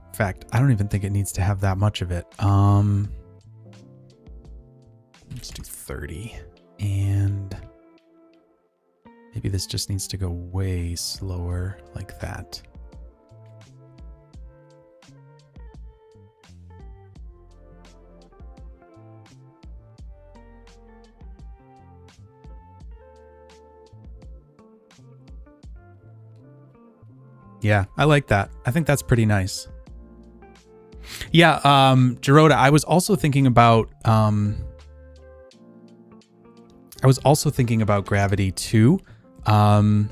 In fact, I don't even think it needs to have that much of it. Let's do 30. And maybe this just needs to go way slower like that. Yeah, I like that. I think that's pretty nice. Yeah, Geroda, I was also thinking about gravity too. Would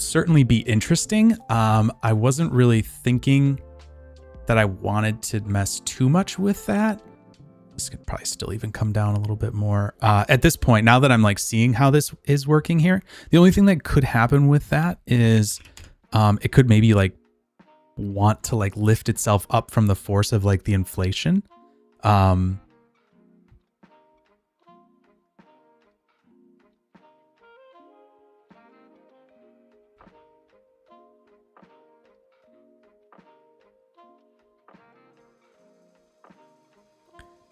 certainly be interesting. I wasn't really thinking that I wanted to mess too much with that. This could probably still even come down a little bit more. At this point, now that I'm like seeing how this is working here, the only thing that could happen with that is it could maybe like want to like lift itself up from the force of like the inflation.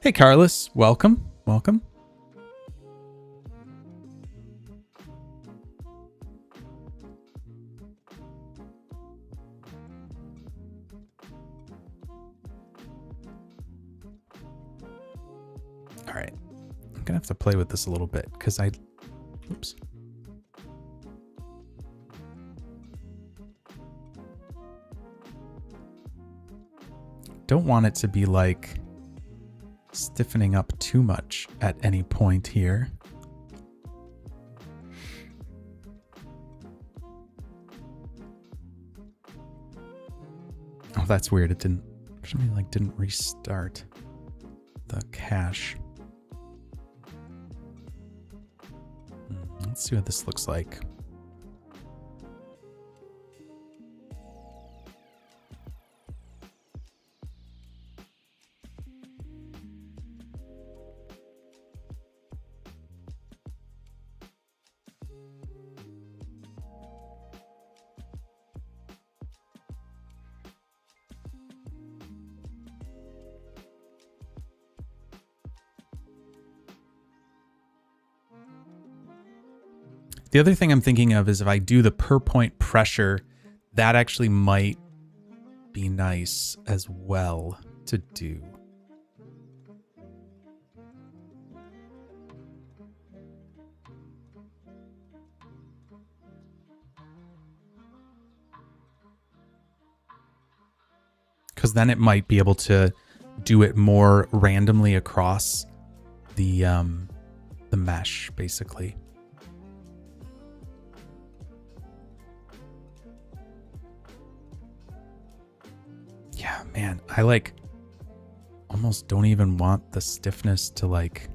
Hey, Carlos, welcome. Welcome. I'm gonna have to play with this a little bit because oops. Don't want it to be like stiffening up too much at any point here. Oh, that's weird. It didn't, something like didn't restart the cache. Let's see what this looks like. The other thing I'm thinking of is if I do the per point pressure, that actually might be nice as well to do. Because then it might be able to do it more randomly across the mesh, basically. Yeah, man, I like almost don't even want the stiffness to like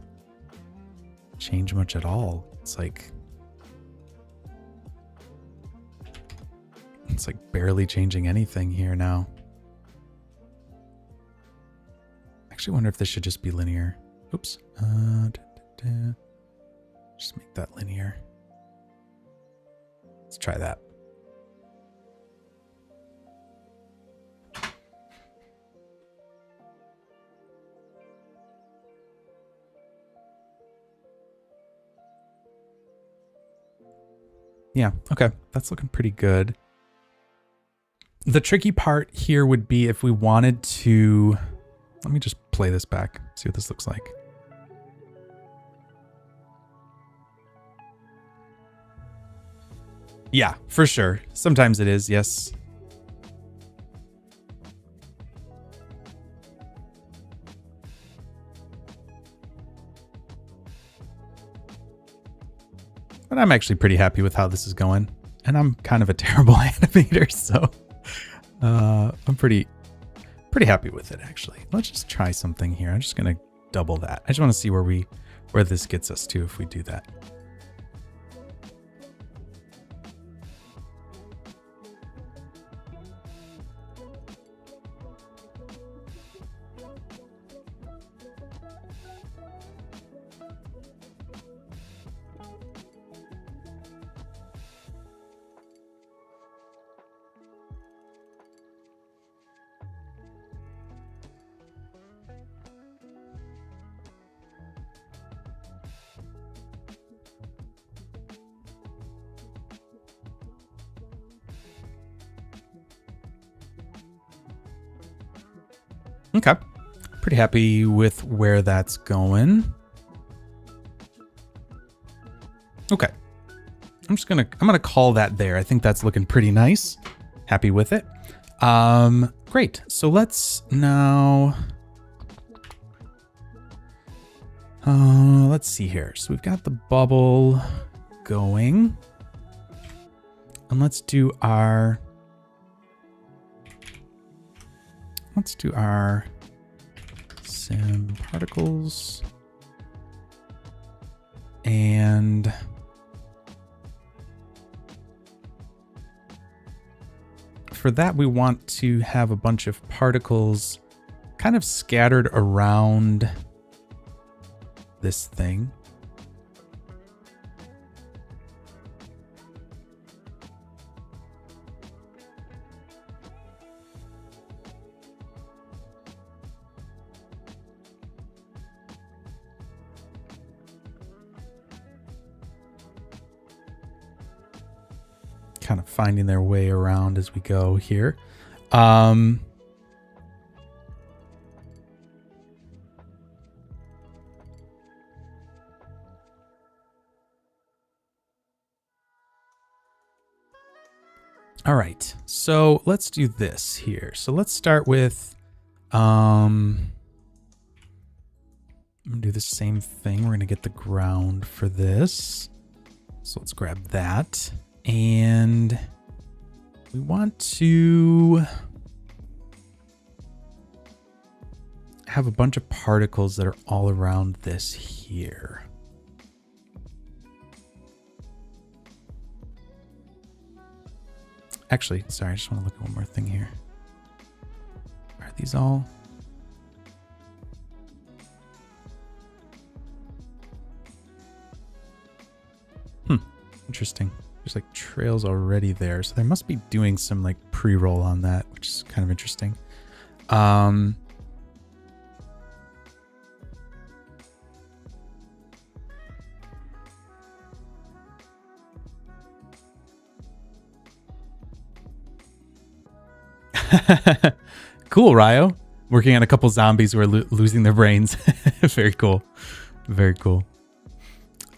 change much at all. It's like barely changing anything here now. Actually wonder if this should just be linear. Oops. Just make that linear. Let's try that. Yeah, okay, that's looking pretty good. The tricky part here would be if we wanted to, let me just play this back, see what this looks like. Yeah, for sure. Sometimes it is, yes. But I'm actually pretty happy with how this is going. And I'm kind of a terrible animator, so I'm pretty happy with it, actually. Let's just try something here. I'm just going to double that. I just want to see where this gets us to if we do that. Okay, pretty happy with where that's going. Okay, I'm gonna call that there. I think that's looking pretty nice. Happy with it. Great. So let's now, let's see here. So we've got the bubble going, and let's do our sim particles, and for that we want to have a bunch of particles kind of scattered around this thing. Kind of finding their way around as we go here. All right, so let's do this here. So let's start with, I'm gonna do the same thing. We're gonna get the ground for this. So let's grab that. And we want to have a bunch of particles that are all around this here. Actually, sorry, I just want to look at one more thing here. Are these all? Interesting. There's like trails already there. So they must be doing some like pre-roll on that, which is kind of interesting. Cool, Ryo. Working on a couple zombies who are losing their brains. Very cool. Very cool.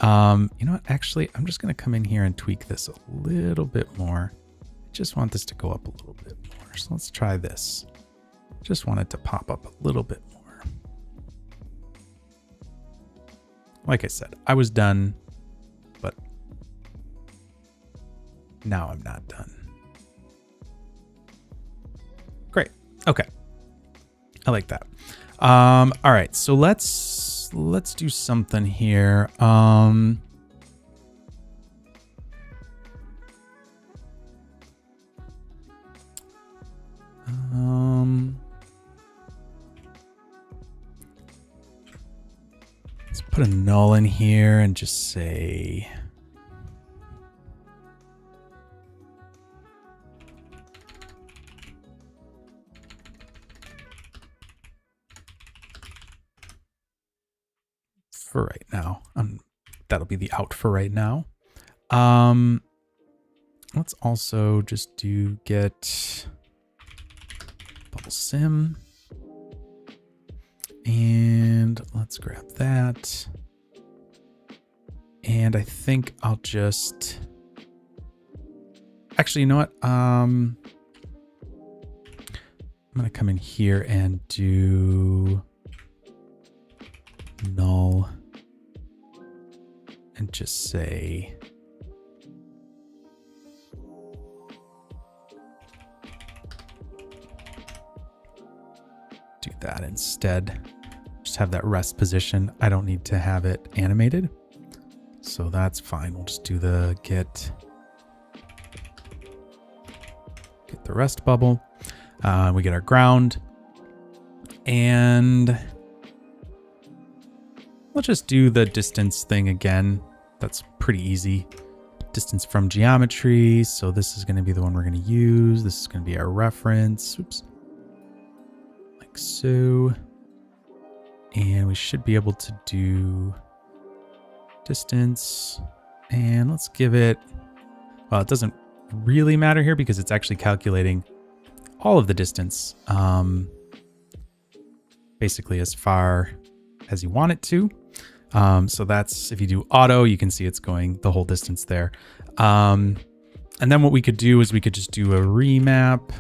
You know what? Actually, I'm just going to come in here and tweak this a little bit more. I just want this to go up a little bit more. So let's try this. Just want it to pop up a little bit more. Like I said, I was done, but now I'm not done. Great. Okay. I like that. All right. So let's do something here. Let's put a null in here and just say for right now. That'll be the out for right now. Let's also just do get bubble sim. And let's grab that. And I think I'll just... Actually, you know what? I'm going to come in here and do null and just say do that instead. Just have that rest position. I don't need to have it animated, so that's fine. We'll just do the get the rest bubble. We get our ground, and let's just do the distance thing again. That's pretty easy. Distance from geometry. So this is going to be the one we're going to use. This is going to be our reference. Oops. Like so. And we should be able to do distance. And let's give it, well, it doesn't really matter here because it's actually calculating all of the distance. Basically as far as you want it to. So that's, if you do auto, you can see it's going the whole distance there. And then what we could do is we could just do a remap.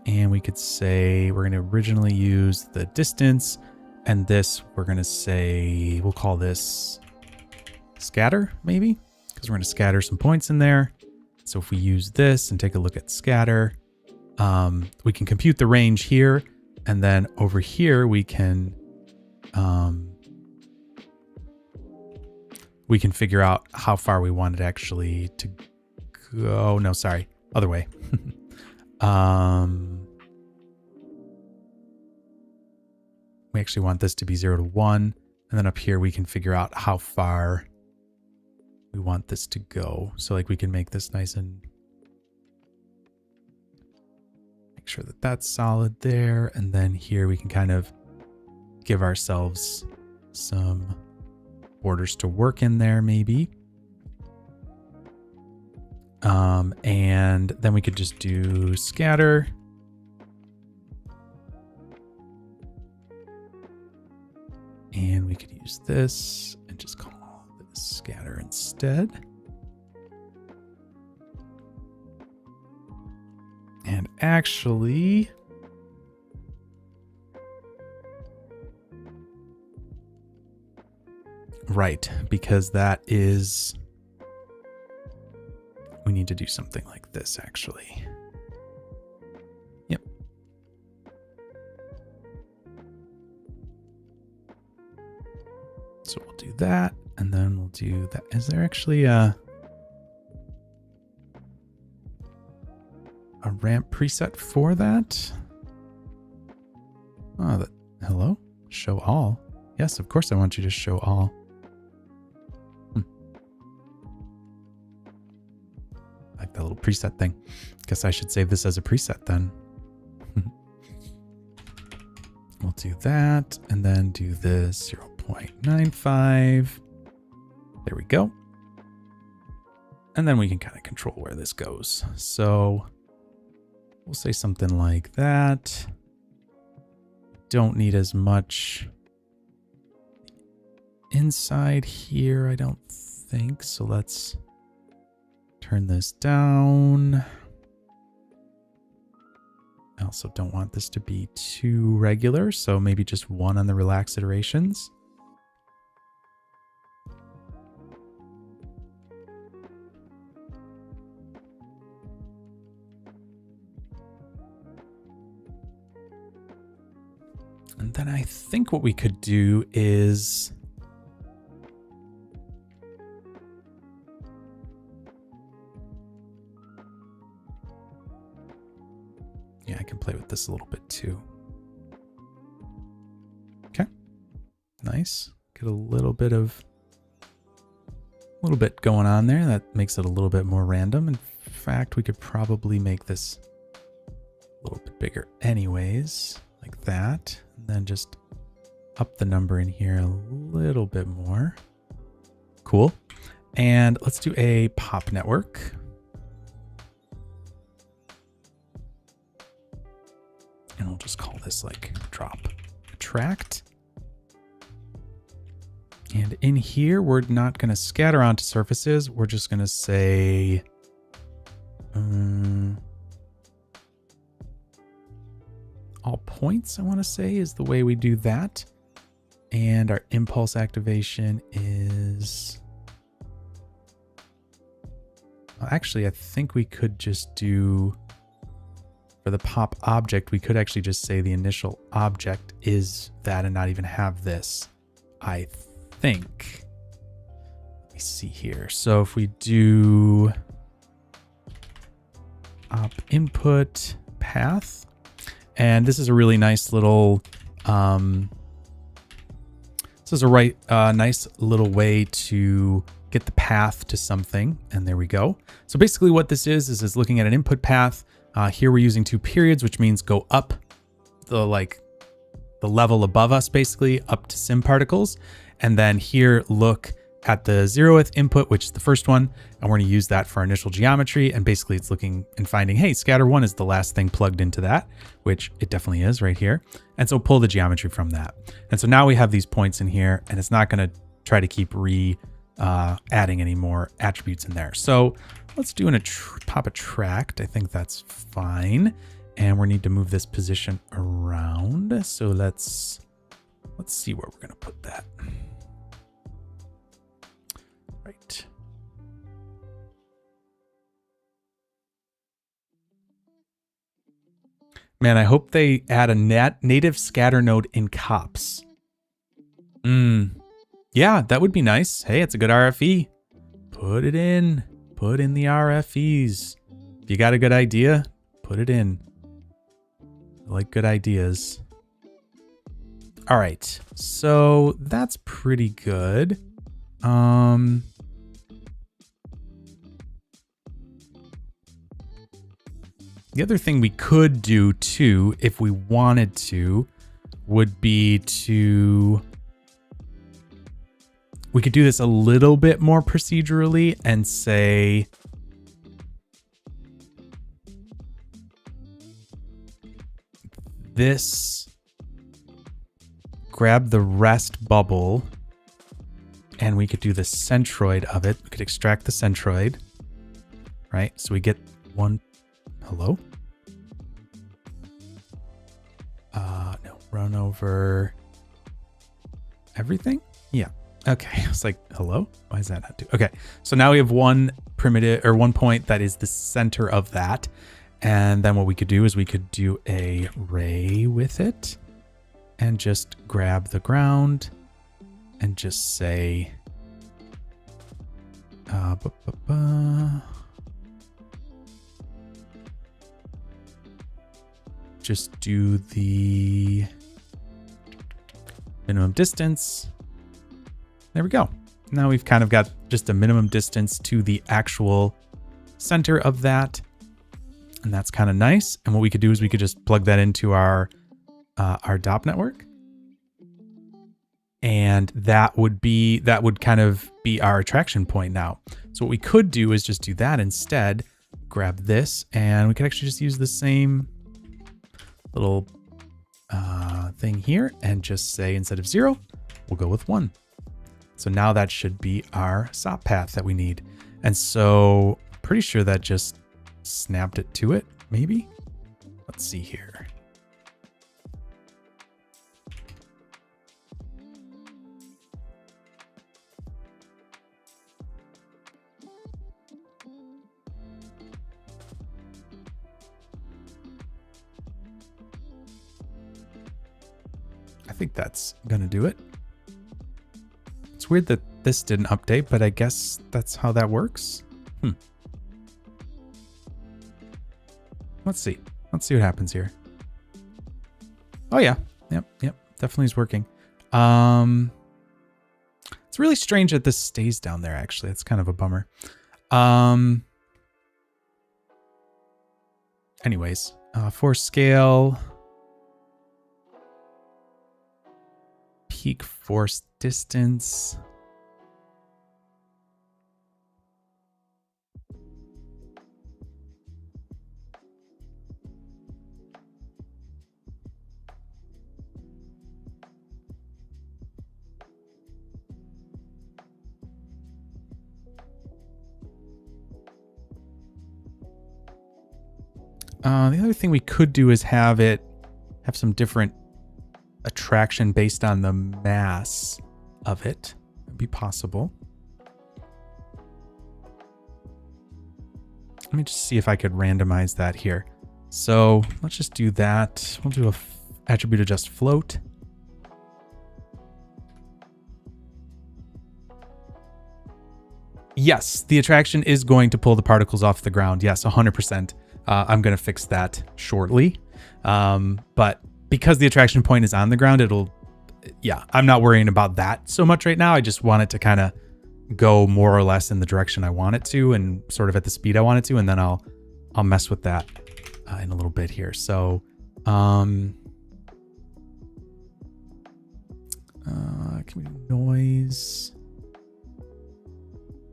And we could say we're going to originally use the distance. And this, we're going to say, we'll call this scatter, maybe. Because we're going to scatter some points in there. So if we use this and take a look at scatter, we can compute the range here. And then over here, we can figure out how far we want it actually to go. No, sorry, other way. We actually want this to be 0 to 1. And then up here, we can figure out how far we want this to go. So like we can make this nice and make sure that that's solid there. And then here we can kind of give ourselves some borders to work in there maybe. And then we could just do scatter. And we could use this and just call this scatter instead. actually... Right, because that is... We need to do something like this, actually. Yep. So we'll do that, and then we'll do that. Is there actually a ramp preset for that? Oh, hello? Show all. Yes, of course I want you to show all. Like that little preset thing. Guess I should save this as a preset then. We'll do that, and then do this 0.95. There we go. And then we can kind of control where this goes. So we'll say something like that. Don't need as much inside here, I don't think. So let's turn this down. I also don't want this to be too regular, so maybe just 1 on the relaxed iterations. And then I think what we could do is... Yeah, I can play with this a little bit too. Okay. Nice. Get a little bit going on there. That makes it a little bit more random. In fact, we could probably make this a little bit bigger anyways, like that. And then just up the number in here a little bit more. Cool. And let's do a pop network. And we'll just call this like drop attract. And in here, we're not going to scatter onto surfaces. We're just going to say, all points, I want to say, is the way we do that. And our impulse activation is... Actually, I think we could just do... For the pop object, we could actually just say the initial object is that and not even have this, I think. Let me see here. So if we do op input path, and this is a really nice little, this is a nice little way to get the path to something. And there we go. So basically what this is looking at an input path. Here we're using 2 periods, which means go up the level above us, basically up to sim particles. And then here look at the 0th input, which is the first one. And we're going to use that for our initial geometry. And basically it's looking and finding, hey, scatter 1 is the last thing plugged into that, which it definitely is right here. And so pull the geometry from that. And so now we have these points in here, and it's not going to try to keep adding any more attributes in there. So let's do pop attract. I think that's fine. And we need to move this position around. So let's see where we're going to put that. Right. Man, I hope they add a native scatter node in COPS. Yeah, that would be nice. Hey, it's a good RFE. Put it in. Put in the RFEs. If you got a good idea, put it in. I like good ideas. All right, so that's pretty good. The other thing we could do too, if we wanted to, would be we could do this a little bit more procedurally and say, grab the rest bubble, and we could do the centroid of it. We could extract the centroid, right? So we get one, hello? No, run over everything. Yeah. Okay. It's like, hello? Why is that not do? Okay. So now we have one primitive or one point that is the center of that. And then what we could do is we could do a ray with it and just grab the ground and just say, just do the minimum distance. There we go. Now we've kind of got just a minimum distance to the actual center of that. And that's kind of nice. And what we could do is we could just plug that into our DOP network. And that would kind of be our attraction point now. So what we could do is just do that instead, grab this, and we could actually just use the same little thing here and just say instead of 0, we'll go with 1. So now that should be our SOP path that we need. And so pretty sure that just snapped it to it, maybe? Let's see here. I think that's gonna do it. It's weird that this didn't update, but I guess that's how that works. Let's see. Let's see what happens here. Oh yeah. Yep. Definitely is working. It's really strange that this stays down there, actually. It's kind of a bummer. Anyways, force scale. Peak force distance. The other thing we could do is have some different attraction based on the mass of it. It'd be possible. Let me just see if I could randomize that here. So let's just do that. We'll do a attribute adjust float. Yes, the attraction is going to pull the particles off the ground. Yes, 100%. I'm going to fix that shortly. But because the attraction point is on the ground, I'm not worrying about that so much right now. I just want it to kind of go more or less in the direction I want it to and sort of at the speed I want it to. And then I'll mess with that in a little bit here. So, can we do noise,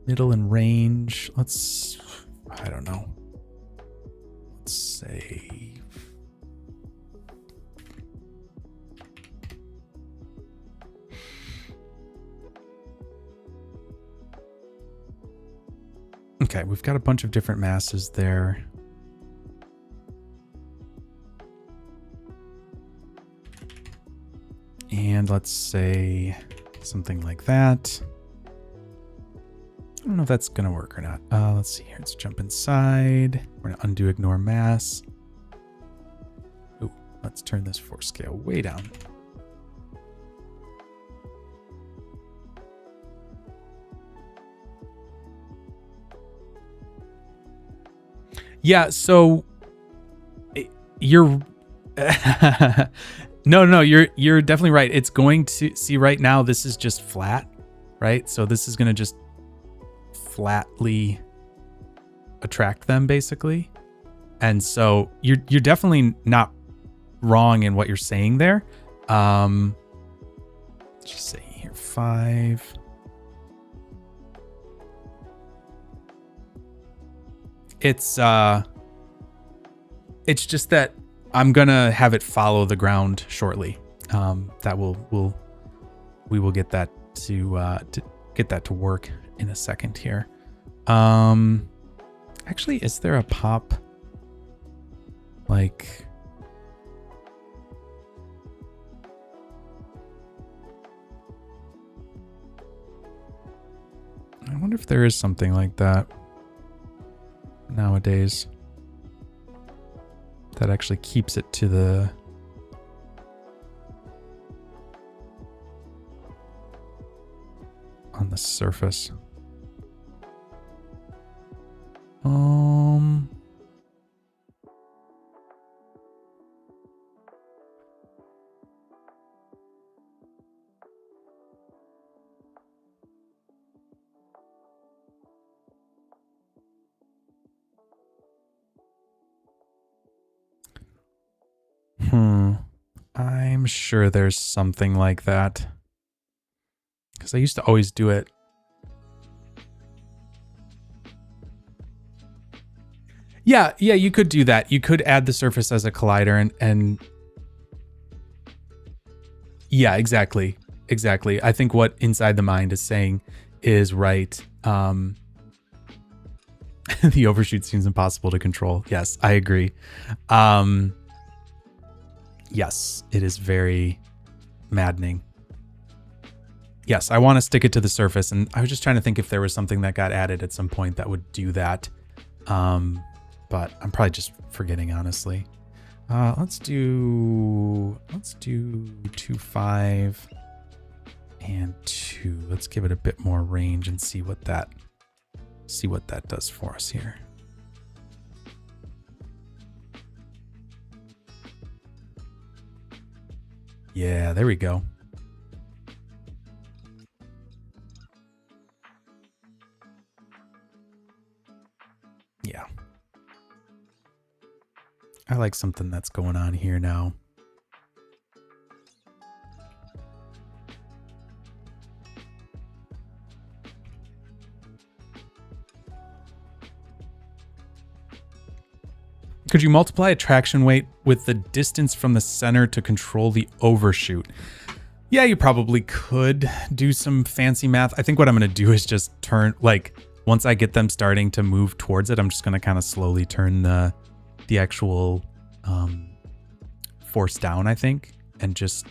middle and range? I don't know. Let's say okay, we've got a bunch of different masses there. And let's say something like that. I don't know if that's going to work or not. Let's see here. Let's jump inside. We're going to undo ignore mass. Ooh, let's turn this force scale way down. Yeah, so you're no, you're definitely right. It's going to see right now this is just flat, right? So this is going to just flatly attract them basically. And so you're definitely not wrong in what you're saying there. Just say here 5. It's just that I'm gonna have it follow the ground shortly. That we will get that to work in a second here. Actually, is there a pop? Like, I wonder if there is something like that nowadays that actually keeps it to the on the surface. I'm sure there's something like that. Because I used to always do it. Yeah, you could do that. You could add the surface as a collider and yeah, exactly. Exactly. I think what Inside the Mind is saying is right. The overshoot seems impossible to control. Yes, I agree. Yes, it is very maddening. Yes, I want to stick it to the surface, and I was just trying to think if there was something that got added at some point that would do that. But I'm probably just forgetting, honestly. Let's do 2, 5, and 2. Let's give it a bit more range and see what that does for us here. Yeah, there we go. Yeah. I like something that's going on here now. Could you multiply attraction weight with the distance from the center to control the overshoot? Yeah, you probably could do some fancy math. I think what I'm going to do is just turn, like, once I get them starting to move towards it, I'm just going to kind of slowly turn the actual force down, I think. And just,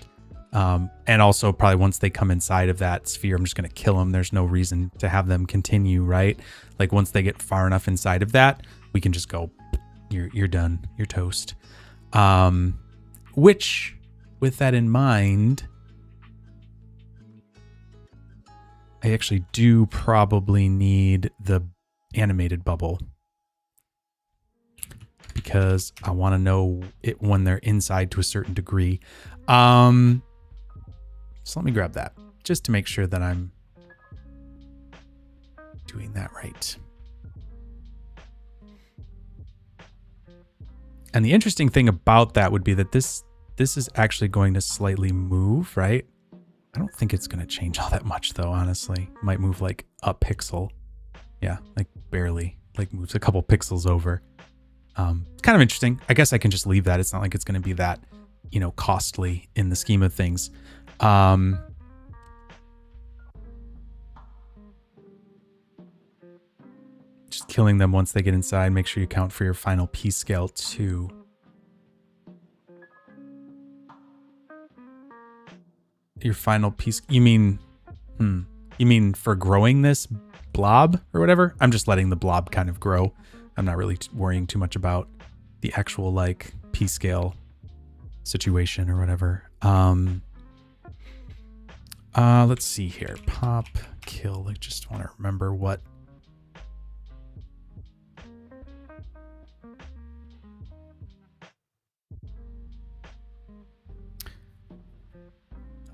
and also probably once they come inside of that sphere, I'm just going to kill them. There's no reason to have them continue, right? Like once they get far enough inside of that, we can just go, you're done, you're toast. Which, with that in mind, I actually do probably need the animated bubble because I want to know it when they're inside to a certain degree. So let me grab that just to make sure that I'm doing that right. And the interesting thing about that would be that this is actually going to slightly move, right? I don't think it's going to change all that much though, honestly. Might move like a pixel. Yeah, like barely, like moves a couple pixels over. It's kind of interesting. I guess I can just leave that. It's not like it's going to be that, costly in the scheme of things. Just killing them once they get inside. Make sure you count for your final P scale too. Your final piece, you mean for growing this blob or whatever? I'm just letting the blob kind of grow. I'm not really worrying too much about the actual like P scale situation or whatever. Let's see here. Pop, kill. I just want to remember what.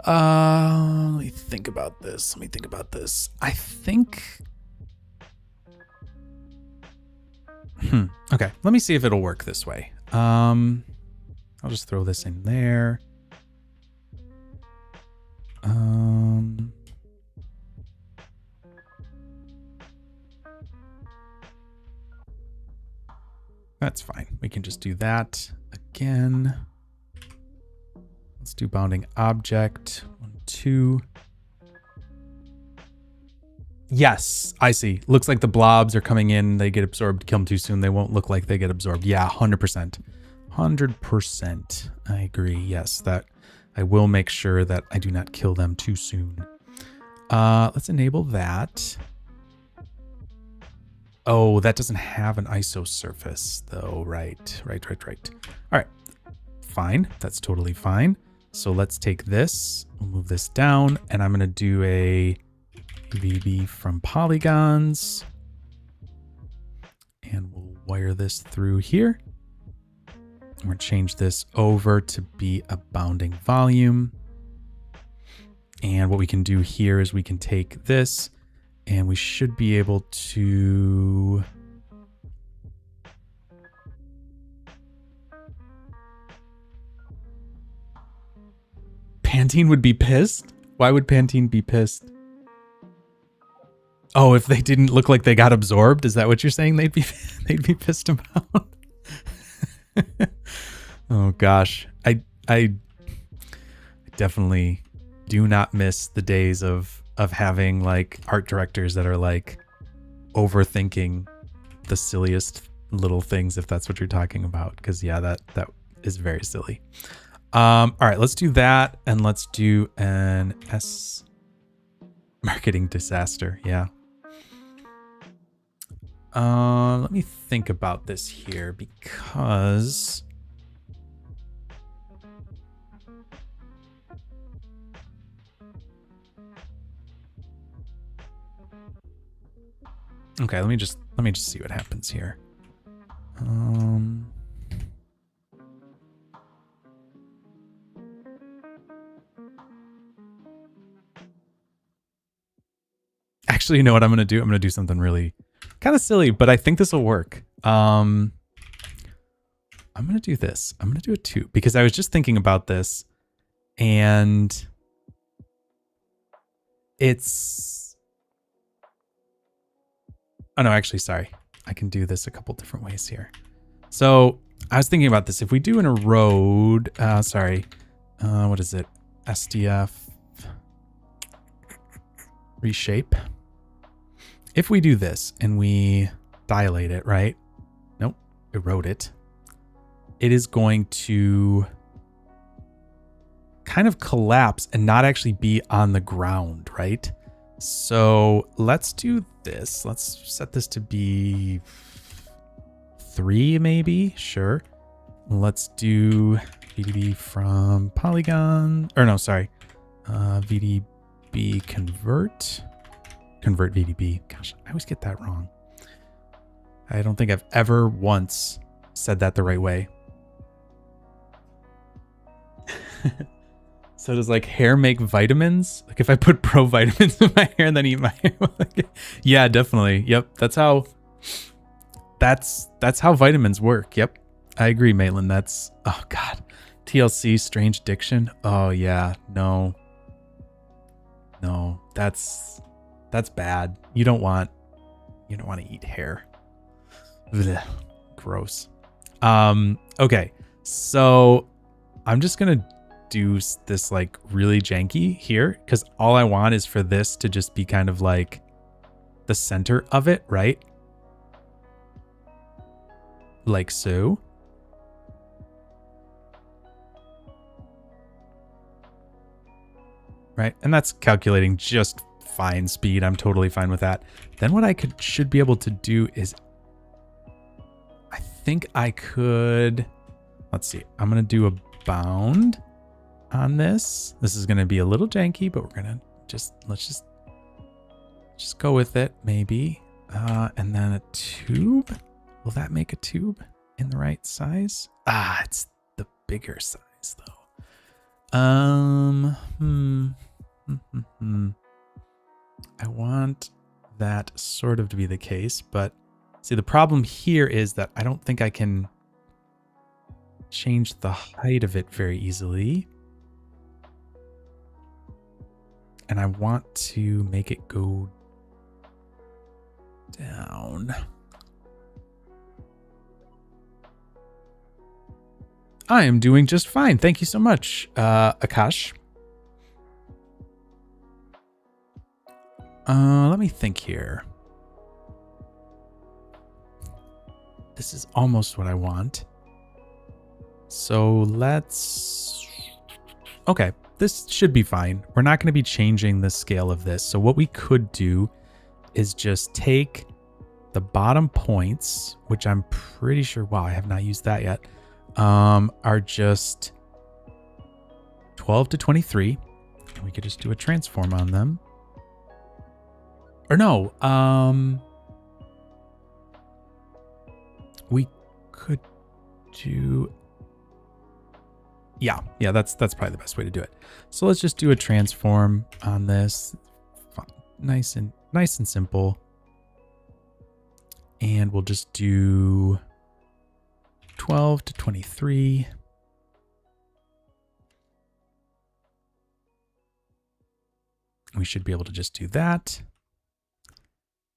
Let me think about this. I think. Okay, let me see if it'll work this way. I'll just throw this in there. That's fine. We can just do that again. Let's do bounding object. 1, 2. Yes, I see. Looks like the blobs are coming in. They get absorbed. Kill them too soon. They won't look like they get absorbed. Yeah, 100%. 100%. I agree. Yes, that I will make sure that I do not kill them too soon. Let's enable that. Oh, that doesn't have an ISO surface though. Right. All right, fine. That's totally fine. So let's take this, we'll move this down, and I'm going to do a VB from polygons. And we'll wire this through here. We're going to change this over to be a bounding volume. And what we can do here is we can take this and we should be able to... Pantene would be pissed? Why would Pantene be pissed? Oh, if they didn't look like they got absorbed? Is that what you're saying they'd be pissed about? Oh gosh. I definitely do not miss the days of having like art directors that are like overthinking the silliest little things, if that's what you're talking about. Because yeah, that is very silly. All right, let's do that, and let's do an S marketing disaster. Yeah. Let me think about this here, because okay, let me just see what happens here. Actually, you know what I'm going to do? I'm going to do something really kind of silly, but I think this will work. I'm going to do this. I'm going to do a 2 because I was just thinking about this, and it's... Oh no, actually, sorry. I can do this a couple different ways here. So I was thinking about this. If we do an erode, what is it? SDF reshape. If we do this and we dilate it, right? Nope, erode it. It is going to kind of collapse and not actually be on the ground, right? So let's do this. Let's set this to be 3, maybe. Sure. Let's do VDB from polygon. Or no, sorry. VDB convert. Convert VDB. Gosh, I always get that wrong. I don't think I've ever once said that the right way. So does like hair make vitamins? Like if I put pro vitamins in my hair and then eat my hair? Yeah, definitely. Yep. That's how vitamins work. Yep. I agree, Maitland. That's, oh God. TLC, strange diction. Oh yeah. No, that's bad. You don't want to eat hair. Blech. Gross. Okay. So I'm just going to do this like really janky here because all I want is for this to just be kind of like the center of it, right? Like so. Right? And that's calculating just fine speed. I'm totally fine with that. Then what I should be able to do is I think I could, let's see. I'm going to do a bound on this. This is going to be a little janky, but we're going to let's just go with it maybe. And then a tube. Will that make a tube in the right size? Ah, it's the bigger size though. I want that sort of to be the case, but see, the problem here is that I don't think I can change the height of it very easily. And I want to make it go down. I am doing just fine. Thank you so much, Akash. Let me think here. This is almost what I want. So let's... Okay, this should be fine. We're not going to be changing the scale of this. So what we could do is just take the bottom points, which I'm pretty sure, wow, I have not used that yet, are just 12 to 23. And we could just do a transform on them. Or no, we could do, yeah, that's probably the best way to do it. So let's just do a transform on this. Nice and simple. And we'll just do 12 to 23. We should be able to just do that.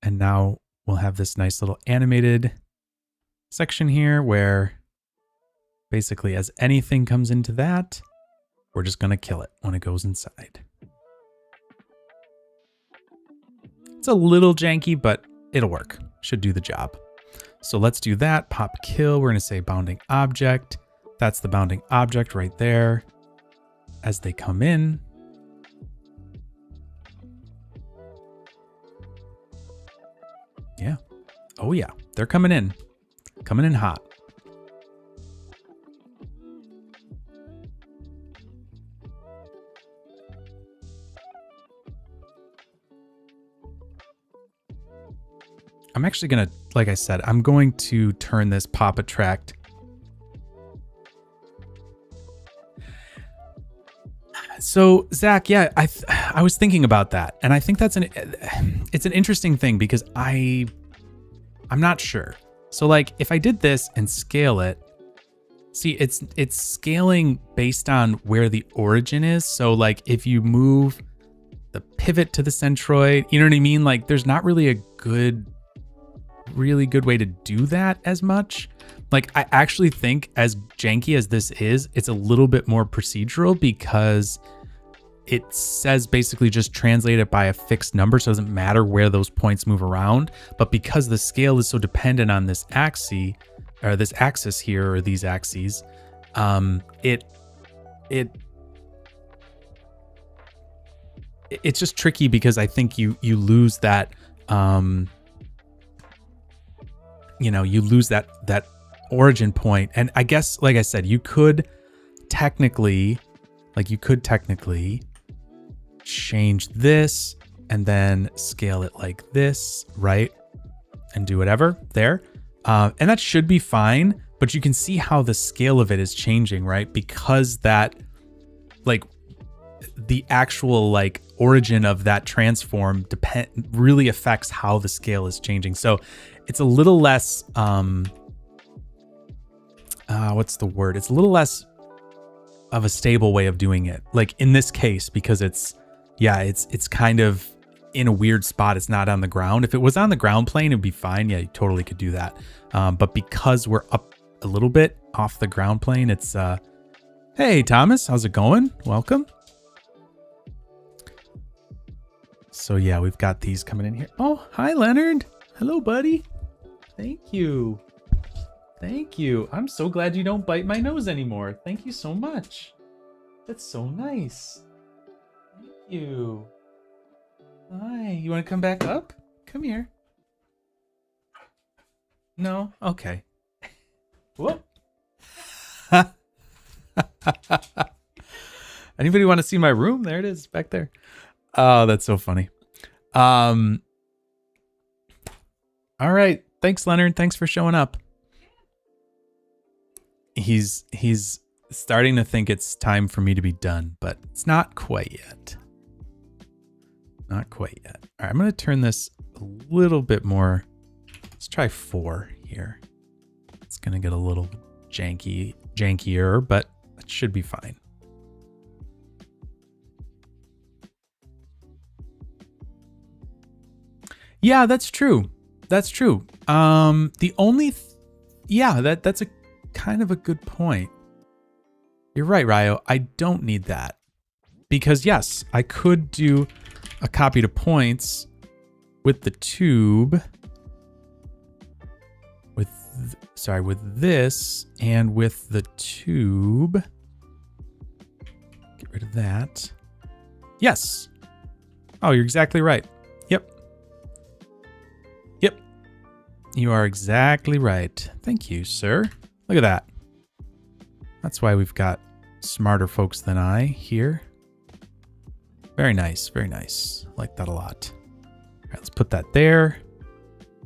And now we'll have this nice little animated section here where basically as anything comes into that, we're just going to kill it when it goes inside. It's a little janky, but it'll work. Should do the job. So let's do that. Pop kill. We're going to say bounding object. That's the bounding object right there. As they come in. Yeah. Oh yeah. They're coming in. Coming in hot. I'm actually going to, like I said, I'm going to turn this pop attract. So Zach, yeah, I was thinking about that, and I think it's an interesting thing because I'm not sure. So like if I did this and scale it, see it's scaling based on where the origin is. So like if you move the pivot to the centroid, you know what I mean? Like there's not really a really good way to do that as much. Like I actually think as janky as this is, it's a little bit more procedural because it says basically just translate it by a fixed number. So it doesn't matter where those points move around. But because the scale is so dependent on this axis or this axis here or these axes, it's just tricky because I think you lose that you lose that origin point. And I guess, like I said, you could technically change this and then scale it like this, right? And do whatever there. And that should be fine, but you can see how the scale of it is changing, right? Because that, like, the actual like origin of that transform really affects how the scale is changing. So it's a little less, what's the word? It's a little less of a stable way of doing it. Like in this case, because it's kind of in a weird spot. It's not on the ground. If it was on the ground plane, it'd be fine. Yeah, you totally could do that. But because we're up a little bit off the ground plane, it's, hey, Thomas, how's it going? Welcome. So yeah, we've got these coming in here. Oh, hi, Leonard. Hello, buddy. Thank you. Thank you. I'm so glad you don't bite my nose anymore. Thank you so much. That's so nice. Thank you. Hi. You want to come back up? Come here. No? Okay. Whoop. Anybody want to see my room? There it is, back there. Oh, that's so funny. All right. Thanks, Leonard. Thanks for showing up. He's starting to think it's time for me to be done, but it's not quite yet. Not quite yet. All right, I'm going to turn this a little bit more. Let's try 4 here. It's going to get a little jankier, but it should be fine. Yeah, that's true. That's true. The only, that's a kind of a good point. You're right, Ryo. I don't need that because yes, I could do a copy to points with the tube, with this and with the tube. Get rid of that. Yes. Oh, you're exactly right. Yep. You are exactly right. Thank you, sir. Look at that. That's why we've got smarter folks than I here. Very nice, very nice. Like that a lot. All right, let's put that there.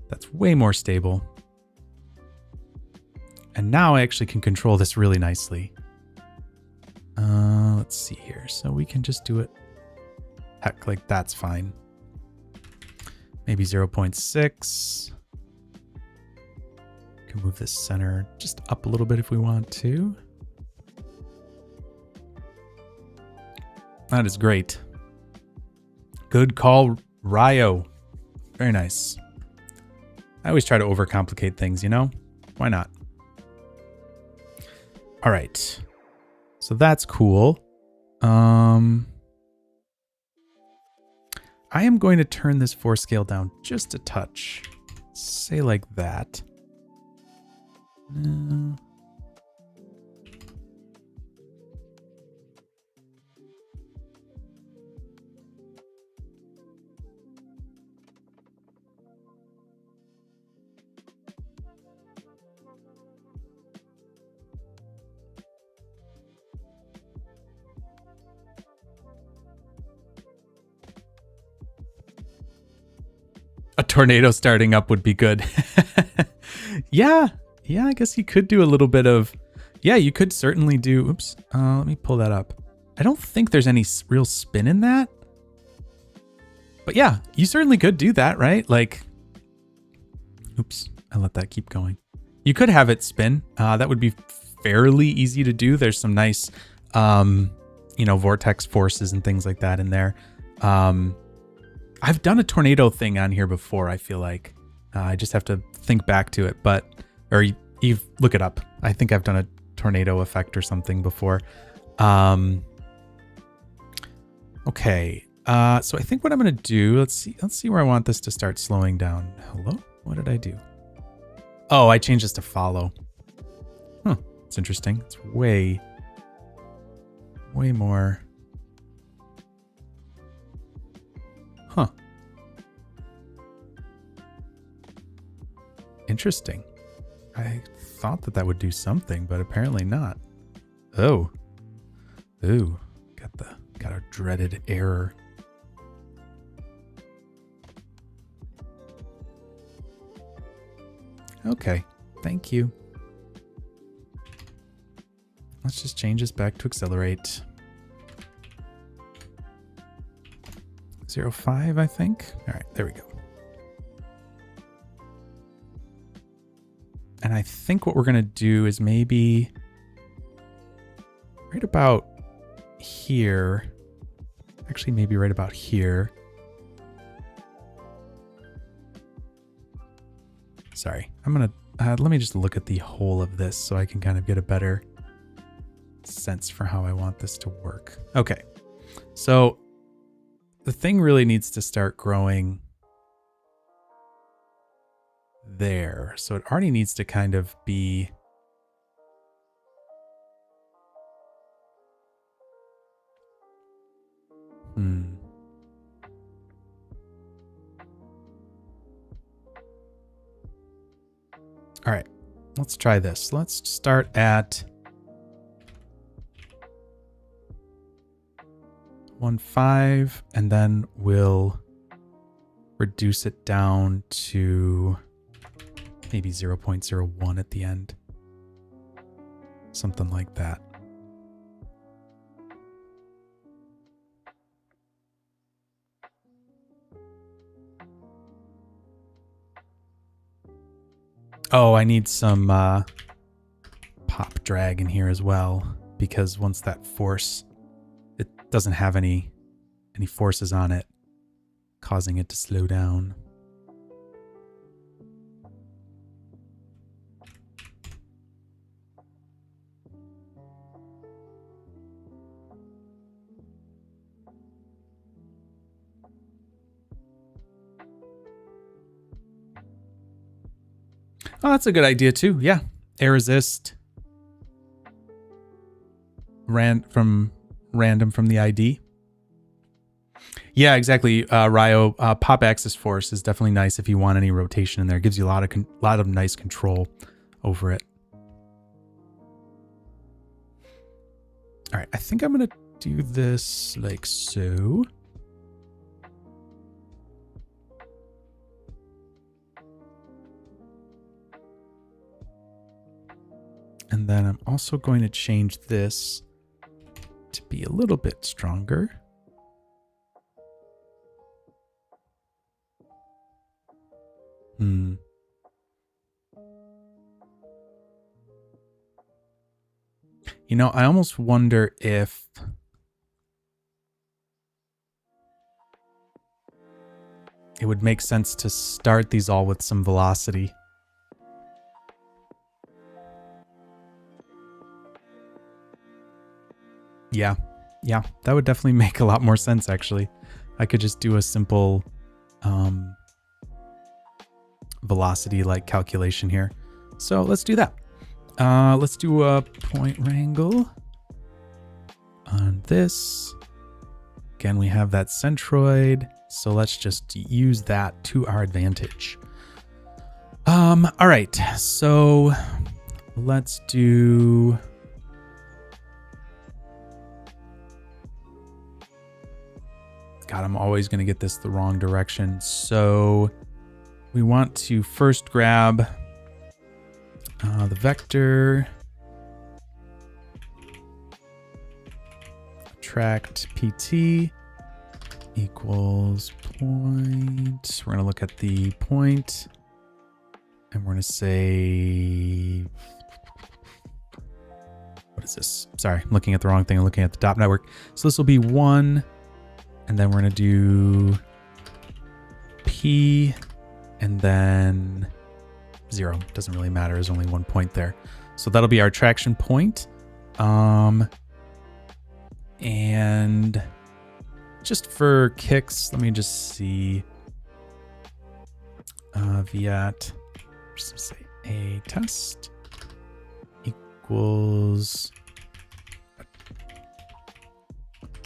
That's way more stable. And now I actually can control this really nicely. Let's see here. So we can just do it. Heck, like that's fine. Maybe 0.6. Can move this center just up a little bit if we want to. That is great. Good call, Ryo. Very nice. I always try to overcomplicate things, you know? Why not? All right. So that's cool. I am going to turn this 4 scale down just a touch. Say like that. A tornado starting up would be good. Yeah, I guess you could do a little bit of... Yeah, you could certainly do... Oops, let me pull that up. I don't think there's any real spin in that. But yeah, you certainly could do that, right? Like... Oops, I let that keep going. You could have it spin. That would be fairly easy to do. There's some nice, vortex forces and things like that in there. I've done a tornado thing on here before, I feel like. I just have to think back to it, or you look it up. I think I've done a tornado effect or something before. Okay. So I think what I'm going to do, let's see where I want this to start slowing down. Hello? What did I do? Oh, I changed this to follow. Huh. It's interesting. It's way more. Huh. Interesting. I thought that would do something, but apparently not. Oh. Ooh. Got a dreaded error. Okay. Thank you. Let's just change this back to accelerate. 0.5, I think. All right, there we go. And I think what we're going to do is maybe right about here. Actually, maybe right about here. Sorry, I'm going to, let me just look at the whole of this so I can kind of get a better sense for how I want this to work. Okay, so the thing really needs to start growing there. So it already needs to kind of be... All right, let's try this. Let's start at 1.5, and then we'll reduce it down to maybe 0.01 at the end. Something like that. Oh, I need some pop drag in here as well, because once that force, it doesn't have any forces on it, causing it to slow down. Oh, that's a good idea too. Yeah. Air resist. Random from the ID. Yeah, exactly. Ryo, pop axis force is definitely nice if you want any rotation in there. It gives you a lot of nice control over it. All right, I think I'm gonna do this like so. And then I'm also going to change this to be a little bit stronger. You know, I almost wonder if it would make sense to start these all with some velocity. Yeah, that would definitely make a lot more sense, actually. I could just do a simple velocity like calculation here. So let's do that. Let's do a point wrangle on this. Again, we have that centroid, so let's just use that to our advantage. All right, so let's do... God, I'm always going to get this the wrong direction. So we want to first grab the vector, attract PT equals point. We're going to look at the point and we're going to say, what is this? Sorry, I'm looking at the wrong thing. I'm looking at the dot network. So this will be 1. And then we're going to do P and then 0. Doesn't really matter. There's only 1 point there. So that'll be our traction point. And just for kicks, let me just see. Viat, just say a test equals.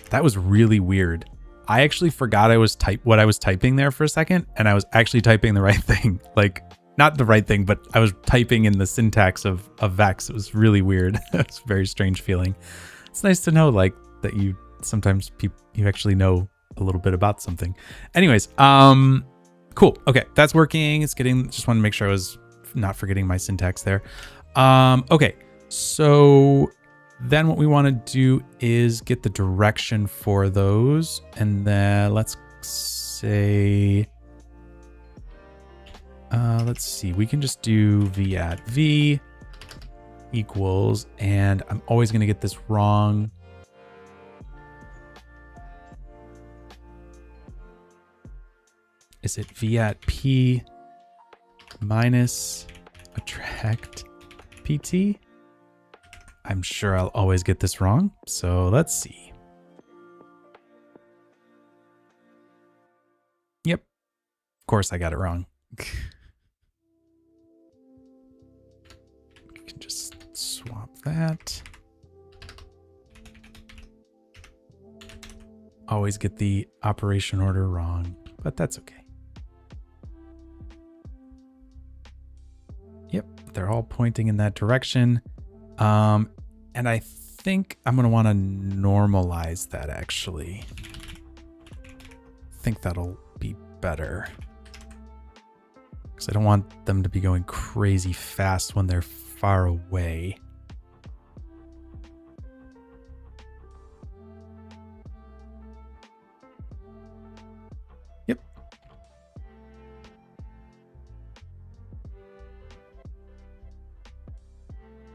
That was really weird. I actually forgot what I was typing there for a second, and I was actually typing the right thing. Like, not the right thing, but I was typing in the syntax of Vex. It was really weird. It's a very strange feeling. It's nice to know, like, that you sometimes you actually know a little bit about something. Anyways, cool. Okay, that's working. It's getting. Just want to make sure I was not forgetting my syntax there. Okay, so. Then what we want to do is get the direction for those. And then let's say, let's see, we can just do v at v equals, and I'm always going to get this wrong. Is it v at p minus attract pt? I'm sure I'll always get this wrong, so let's see. Yep, of course I got it wrong. You can just swap that. Always get the operation order wrong, but that's okay. Yep, they're all pointing in that direction. And I think I'm going to want to normalize that, actually. I think that'll be better. Because I don't want them to be going crazy fast when they're far away. Yep.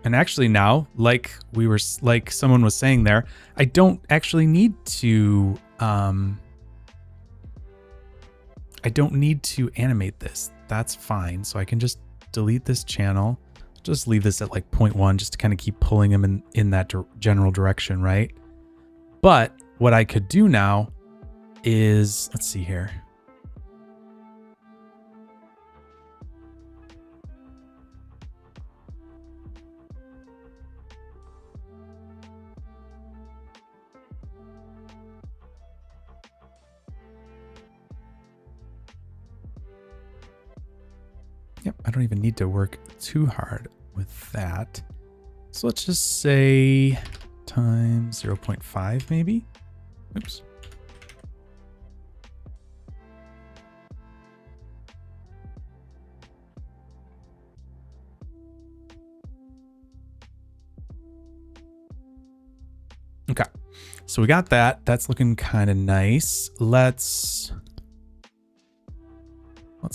And actually now, like someone was saying there, I don't actually need to animate this. That's fine. So I can just delete this channel, just leave this at like 0.1 just to kind of keep pulling them in that general direction, right? But what I could do now is, let's see here. Yep, I don't even need to work too hard with that. So let's just say times 0.5 maybe. Oops. Okay, so we got that. That's looking kind of nice. Let's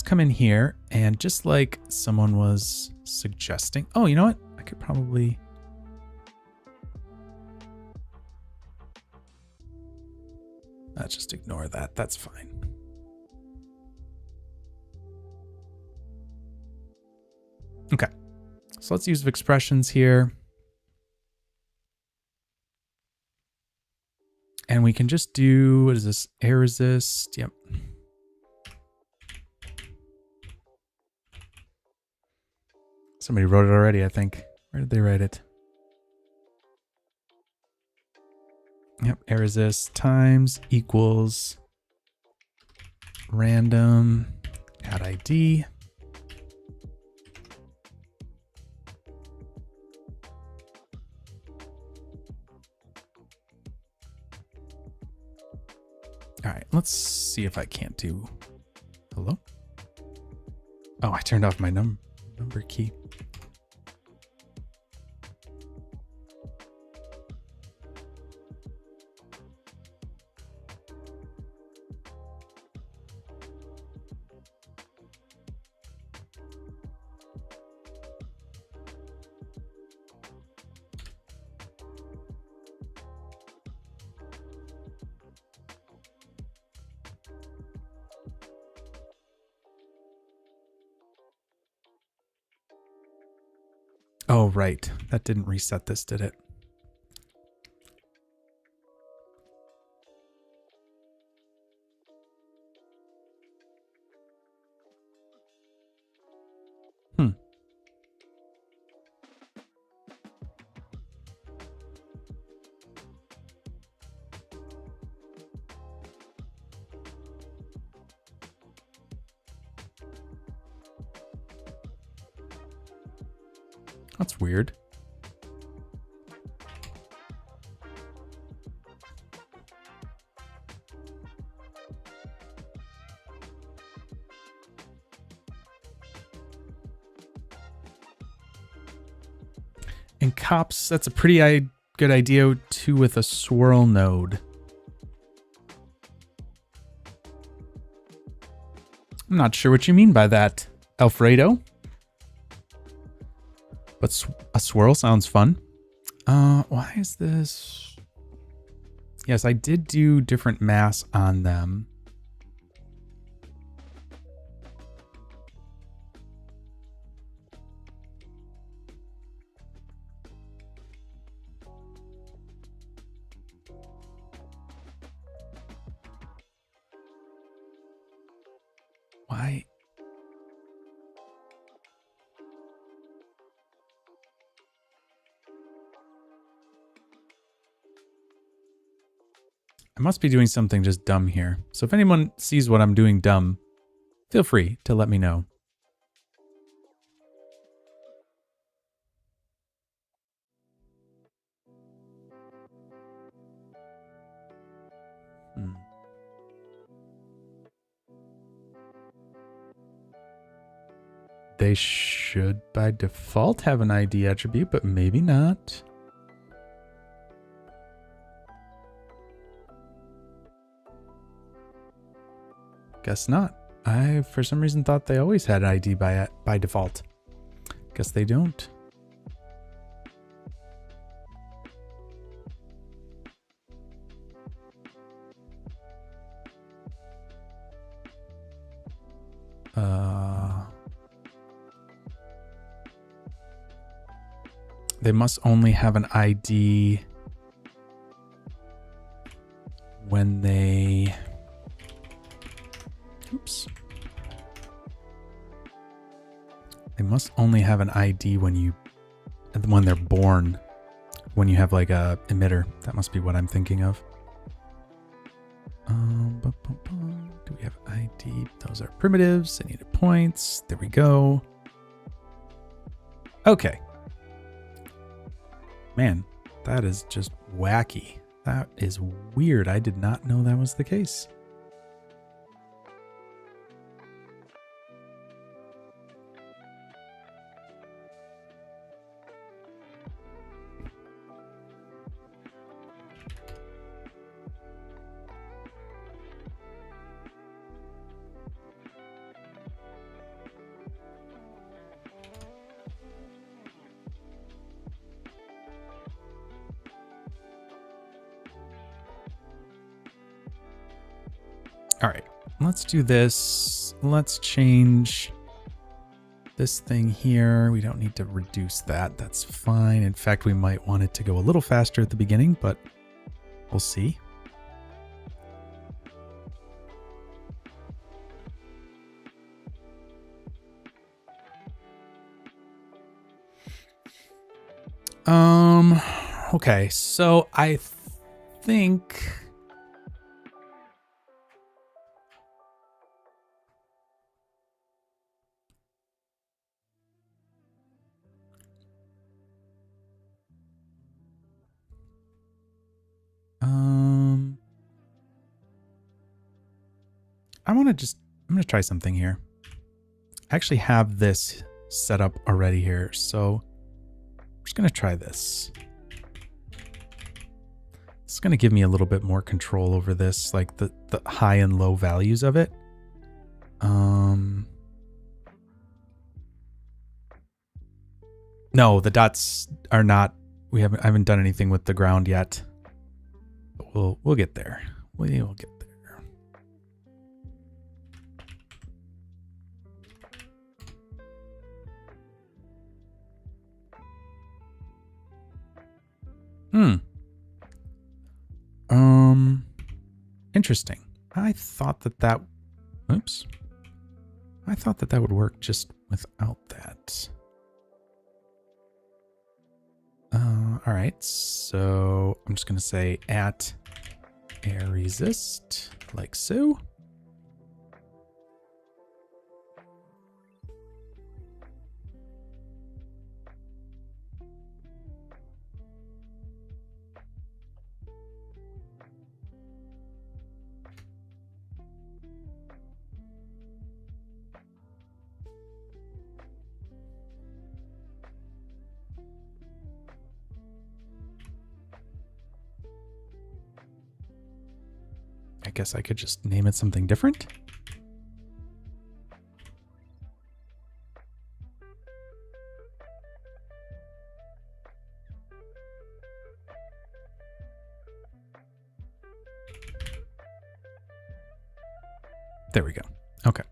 come in here and just like someone was suggesting. Oh, you know what? I could probably... Let's just ignore that. That's fine. Okay, so let's use expressions here. And we can just do, what is this? Air resist. Yep. Somebody wrote it already, I think. Where did they write it? Yep. Air resist times equals random add ID. All right, let's see if I can't do... Hello? Oh, I turned off my number key. Oh, right. That didn't reset this, did it? That's weird. And cops, that's a pretty good idea too with a swirl node. I'm not sure what you mean by that, Alfredo. But a swirl sounds fun. Why is this? Yes, I did do different mass on them. Why? I must be doing something just dumb here. So if anyone sees what I'm doing dumb, feel free to let me know. They should by default have an ID attribute, but maybe not. Guess not. I, for some reason, thought they always had an ID by default. Guess they don't. They must only have an ID when they... Oops. They must only have an ID when they're born. When you have like a emitter. That must be what I'm thinking of. Do we have ID? Those are primitives. I needed points. There we go. Okay. Man, that is just wacky. That is weird. I did not know that was the case. All right, let's do this. Let's change this thing here. We don't need to reduce that. That's fine. In fact, we might want it to go a little faster at the beginning, but we'll see. Okay, so I think I'm going to try something here. I actually have this set up already here, so I'm just going to try this. It's going to give me a little bit more control over this, like the high and low values of it. No, the dots are not. I haven't done anything with the ground yet. But we'll get there. We will get there. Interesting. I thought that oops. I thought that would work just without that. All right. So I'm just going to say at air resist like so. I guess I could just name it something different. There we go. Okay.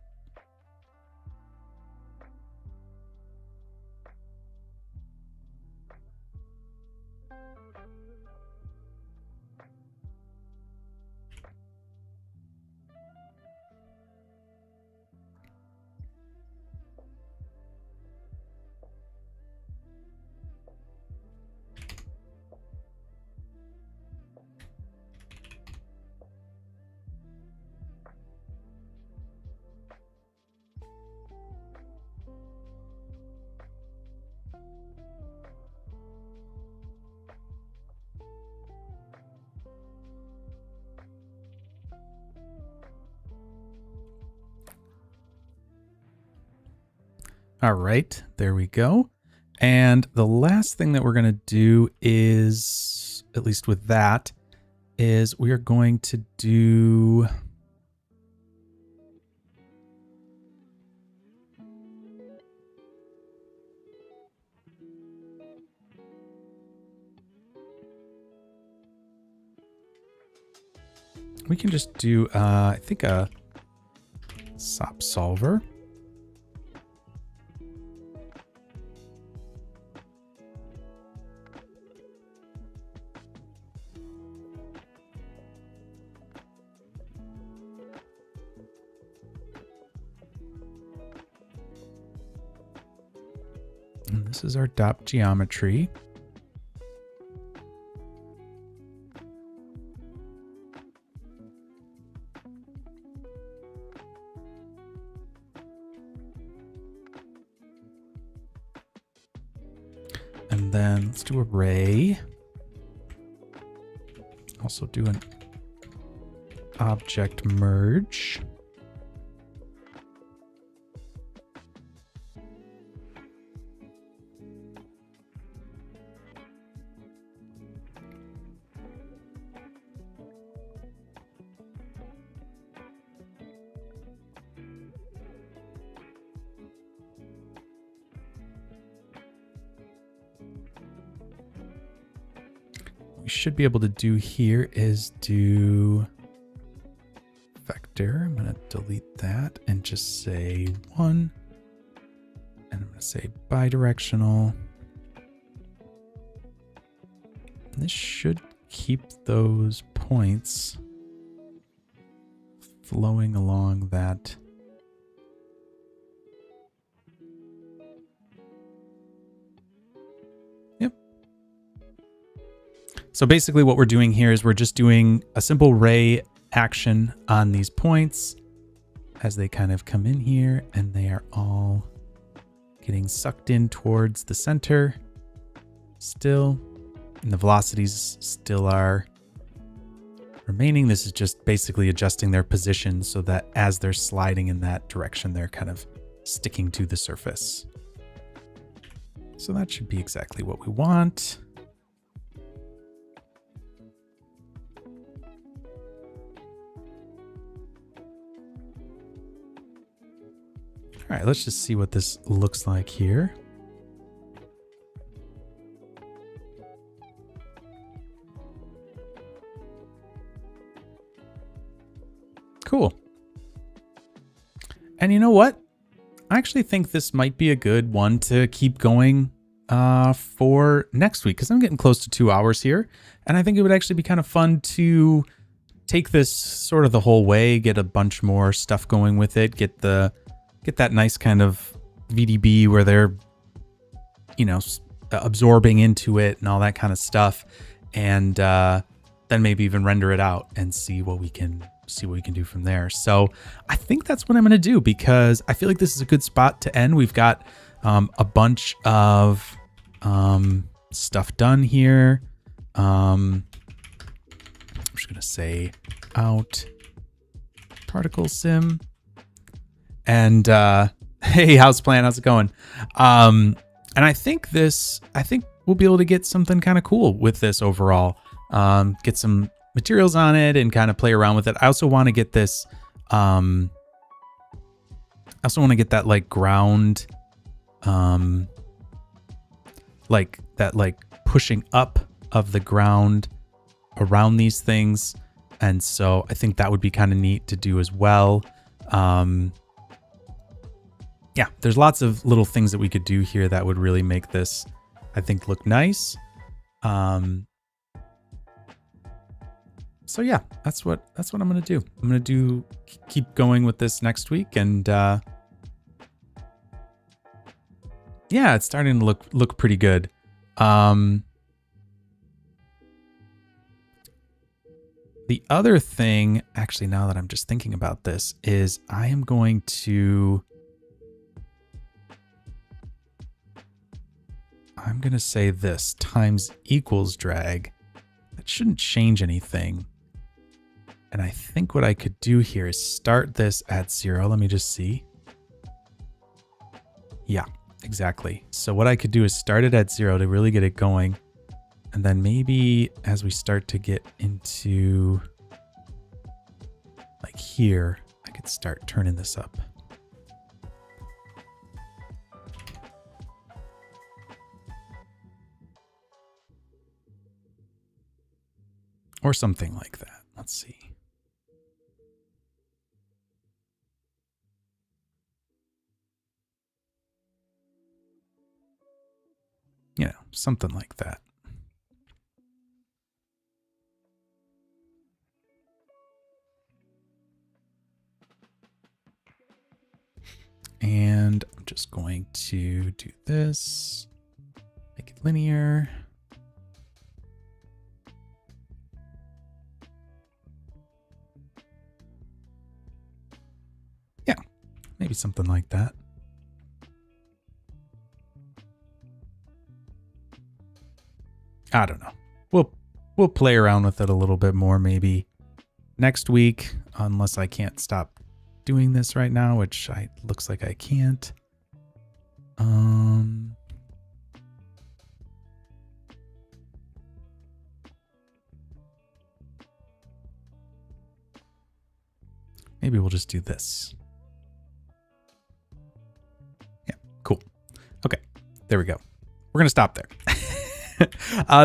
All right, there we go. And the last thing that we're going to do is, at least with that, is we are going to do... We can just do, I think, a SOP solver. And this is our dot geometry. then let's do array. Also do an object merge. We should be able to do here is do vector. I'm going to delete that and just say 1. And I'm going to say bidirectional. And this should keep those points flowing along that. Yep. So basically what we're doing here is we're just doing a simple ray action on these points as they kind of come in here, and they are all getting sucked in towards the center still, and the velocities still are remaining. This is just basically adjusting their position so that as they're sliding in that direction, they're kind of sticking to the surface. So that should be exactly what we want. All right, let's just see what this looks like here. Cool. And you know what? I actually think this might be a good one to keep going for next week, because I'm getting close to 2 hours here. And I think it would actually be kind of fun to take this sort of the whole way, get a bunch more stuff going with it, get that nice kind of VDB where they're, you know, absorbing into it and all that kind of stuff. And then maybe even render it out and see what we can do from there. So I think that's what I'm going to do, because I feel like this is a good spot to end. We've got a bunch of stuff done here. I'm just going to say out particle sim. And hey, Houseplant, how's it going? And I think we'll be able to get something kind of cool with this overall. Get some materials on it and kind of play around with it. I also want to get this. I also want to get that like ground, like that like pushing up of the ground around these things, and so I think that would be kind of neat to do as well. Yeah, there's lots of little things that we could do here that would really make this, I think, look nice. So yeah, that's what I'm gonna do. I'm gonna keep going with this next week, and yeah, it's starting to look pretty good. The other thing, actually, now that I'm just thinking about this, is I am going to. I'm going to say this times equals drag. That shouldn't change anything. And I think what I could do here is start this at 0. Let me just see. Yeah, exactly. So what I could do is start it at 0 to really get it going. And then maybe as we start to get into like here, I could start turning this up. Or something like that. Let's see. You know, something like that. And I'm just going to do this, make it linear. Yeah, maybe something like that. I don't know. We'll play around with it a little bit more maybe next week, unless I can't stop doing this right now, which looks like I can't. Maybe we'll just do this. Yeah, cool. Okay, there we go. We're gonna stop there.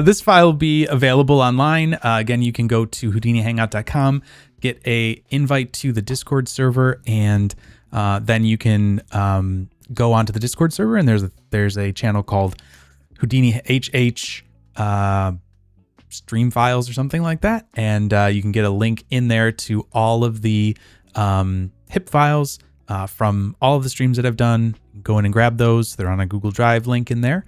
This file will be available online. Again, you can go to houdinihangout.com, get a invite to the Discord server, and then you can go onto the Discord server, and there's a channel called Houdini HH stream files or something like that, and you can get a link in there to all of the HIP files from all of the streams that I've done. Go in and grab those. They're on a Google Drive link in there.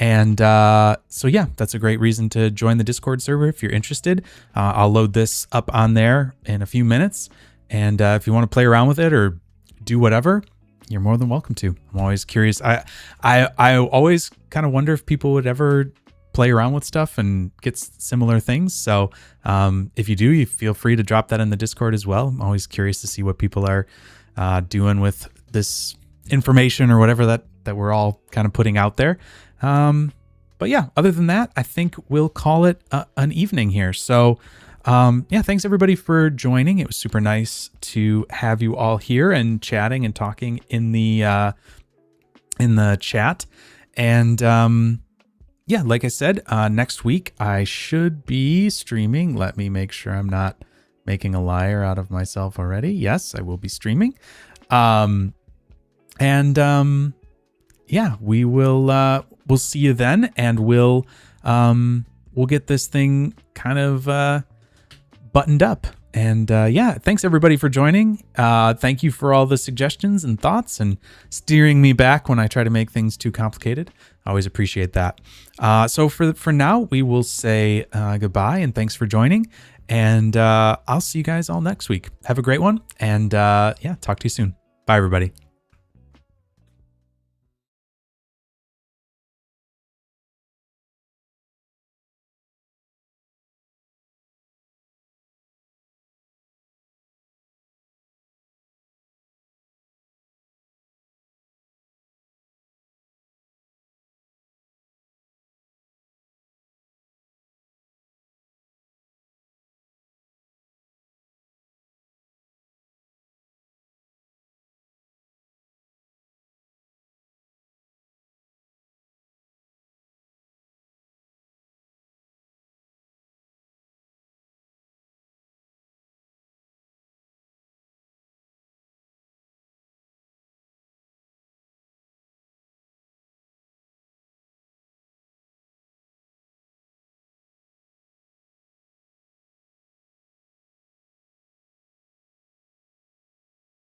And so yeah, that's a great reason to join the Discord server if you're interested. I'll load this up on there in a few minutes. And if you want to play around with it or do whatever, you're more than welcome to. I'm always curious. I always kind of wonder if people would ever play around with stuff and get similar things. So if you do, you feel free to drop that in the Discord as well. I'm always curious to see what people are doing with this information or whatever that we're all kind of putting out there. But yeah, other than that, I think we'll call it an evening here. So yeah, thanks everybody for joining. It was super nice to have you all here and chatting and talking in the chat. And yeah, like I said, next week I should be streaming. Let me make sure I'm not making a liar out of myself already. Yes, I will be streaming. Yeah, we'll see you then, and we'll get this thing kind of buttoned up. And yeah, thanks everybody for joining. Thank you for all the suggestions and thoughts and steering me back when I try to make things too complicated. I always appreciate that. So for now, we will say goodbye and thanks for joining. And I'll see you guys all next week. Have a great one. And yeah, talk to you soon. Bye, everybody.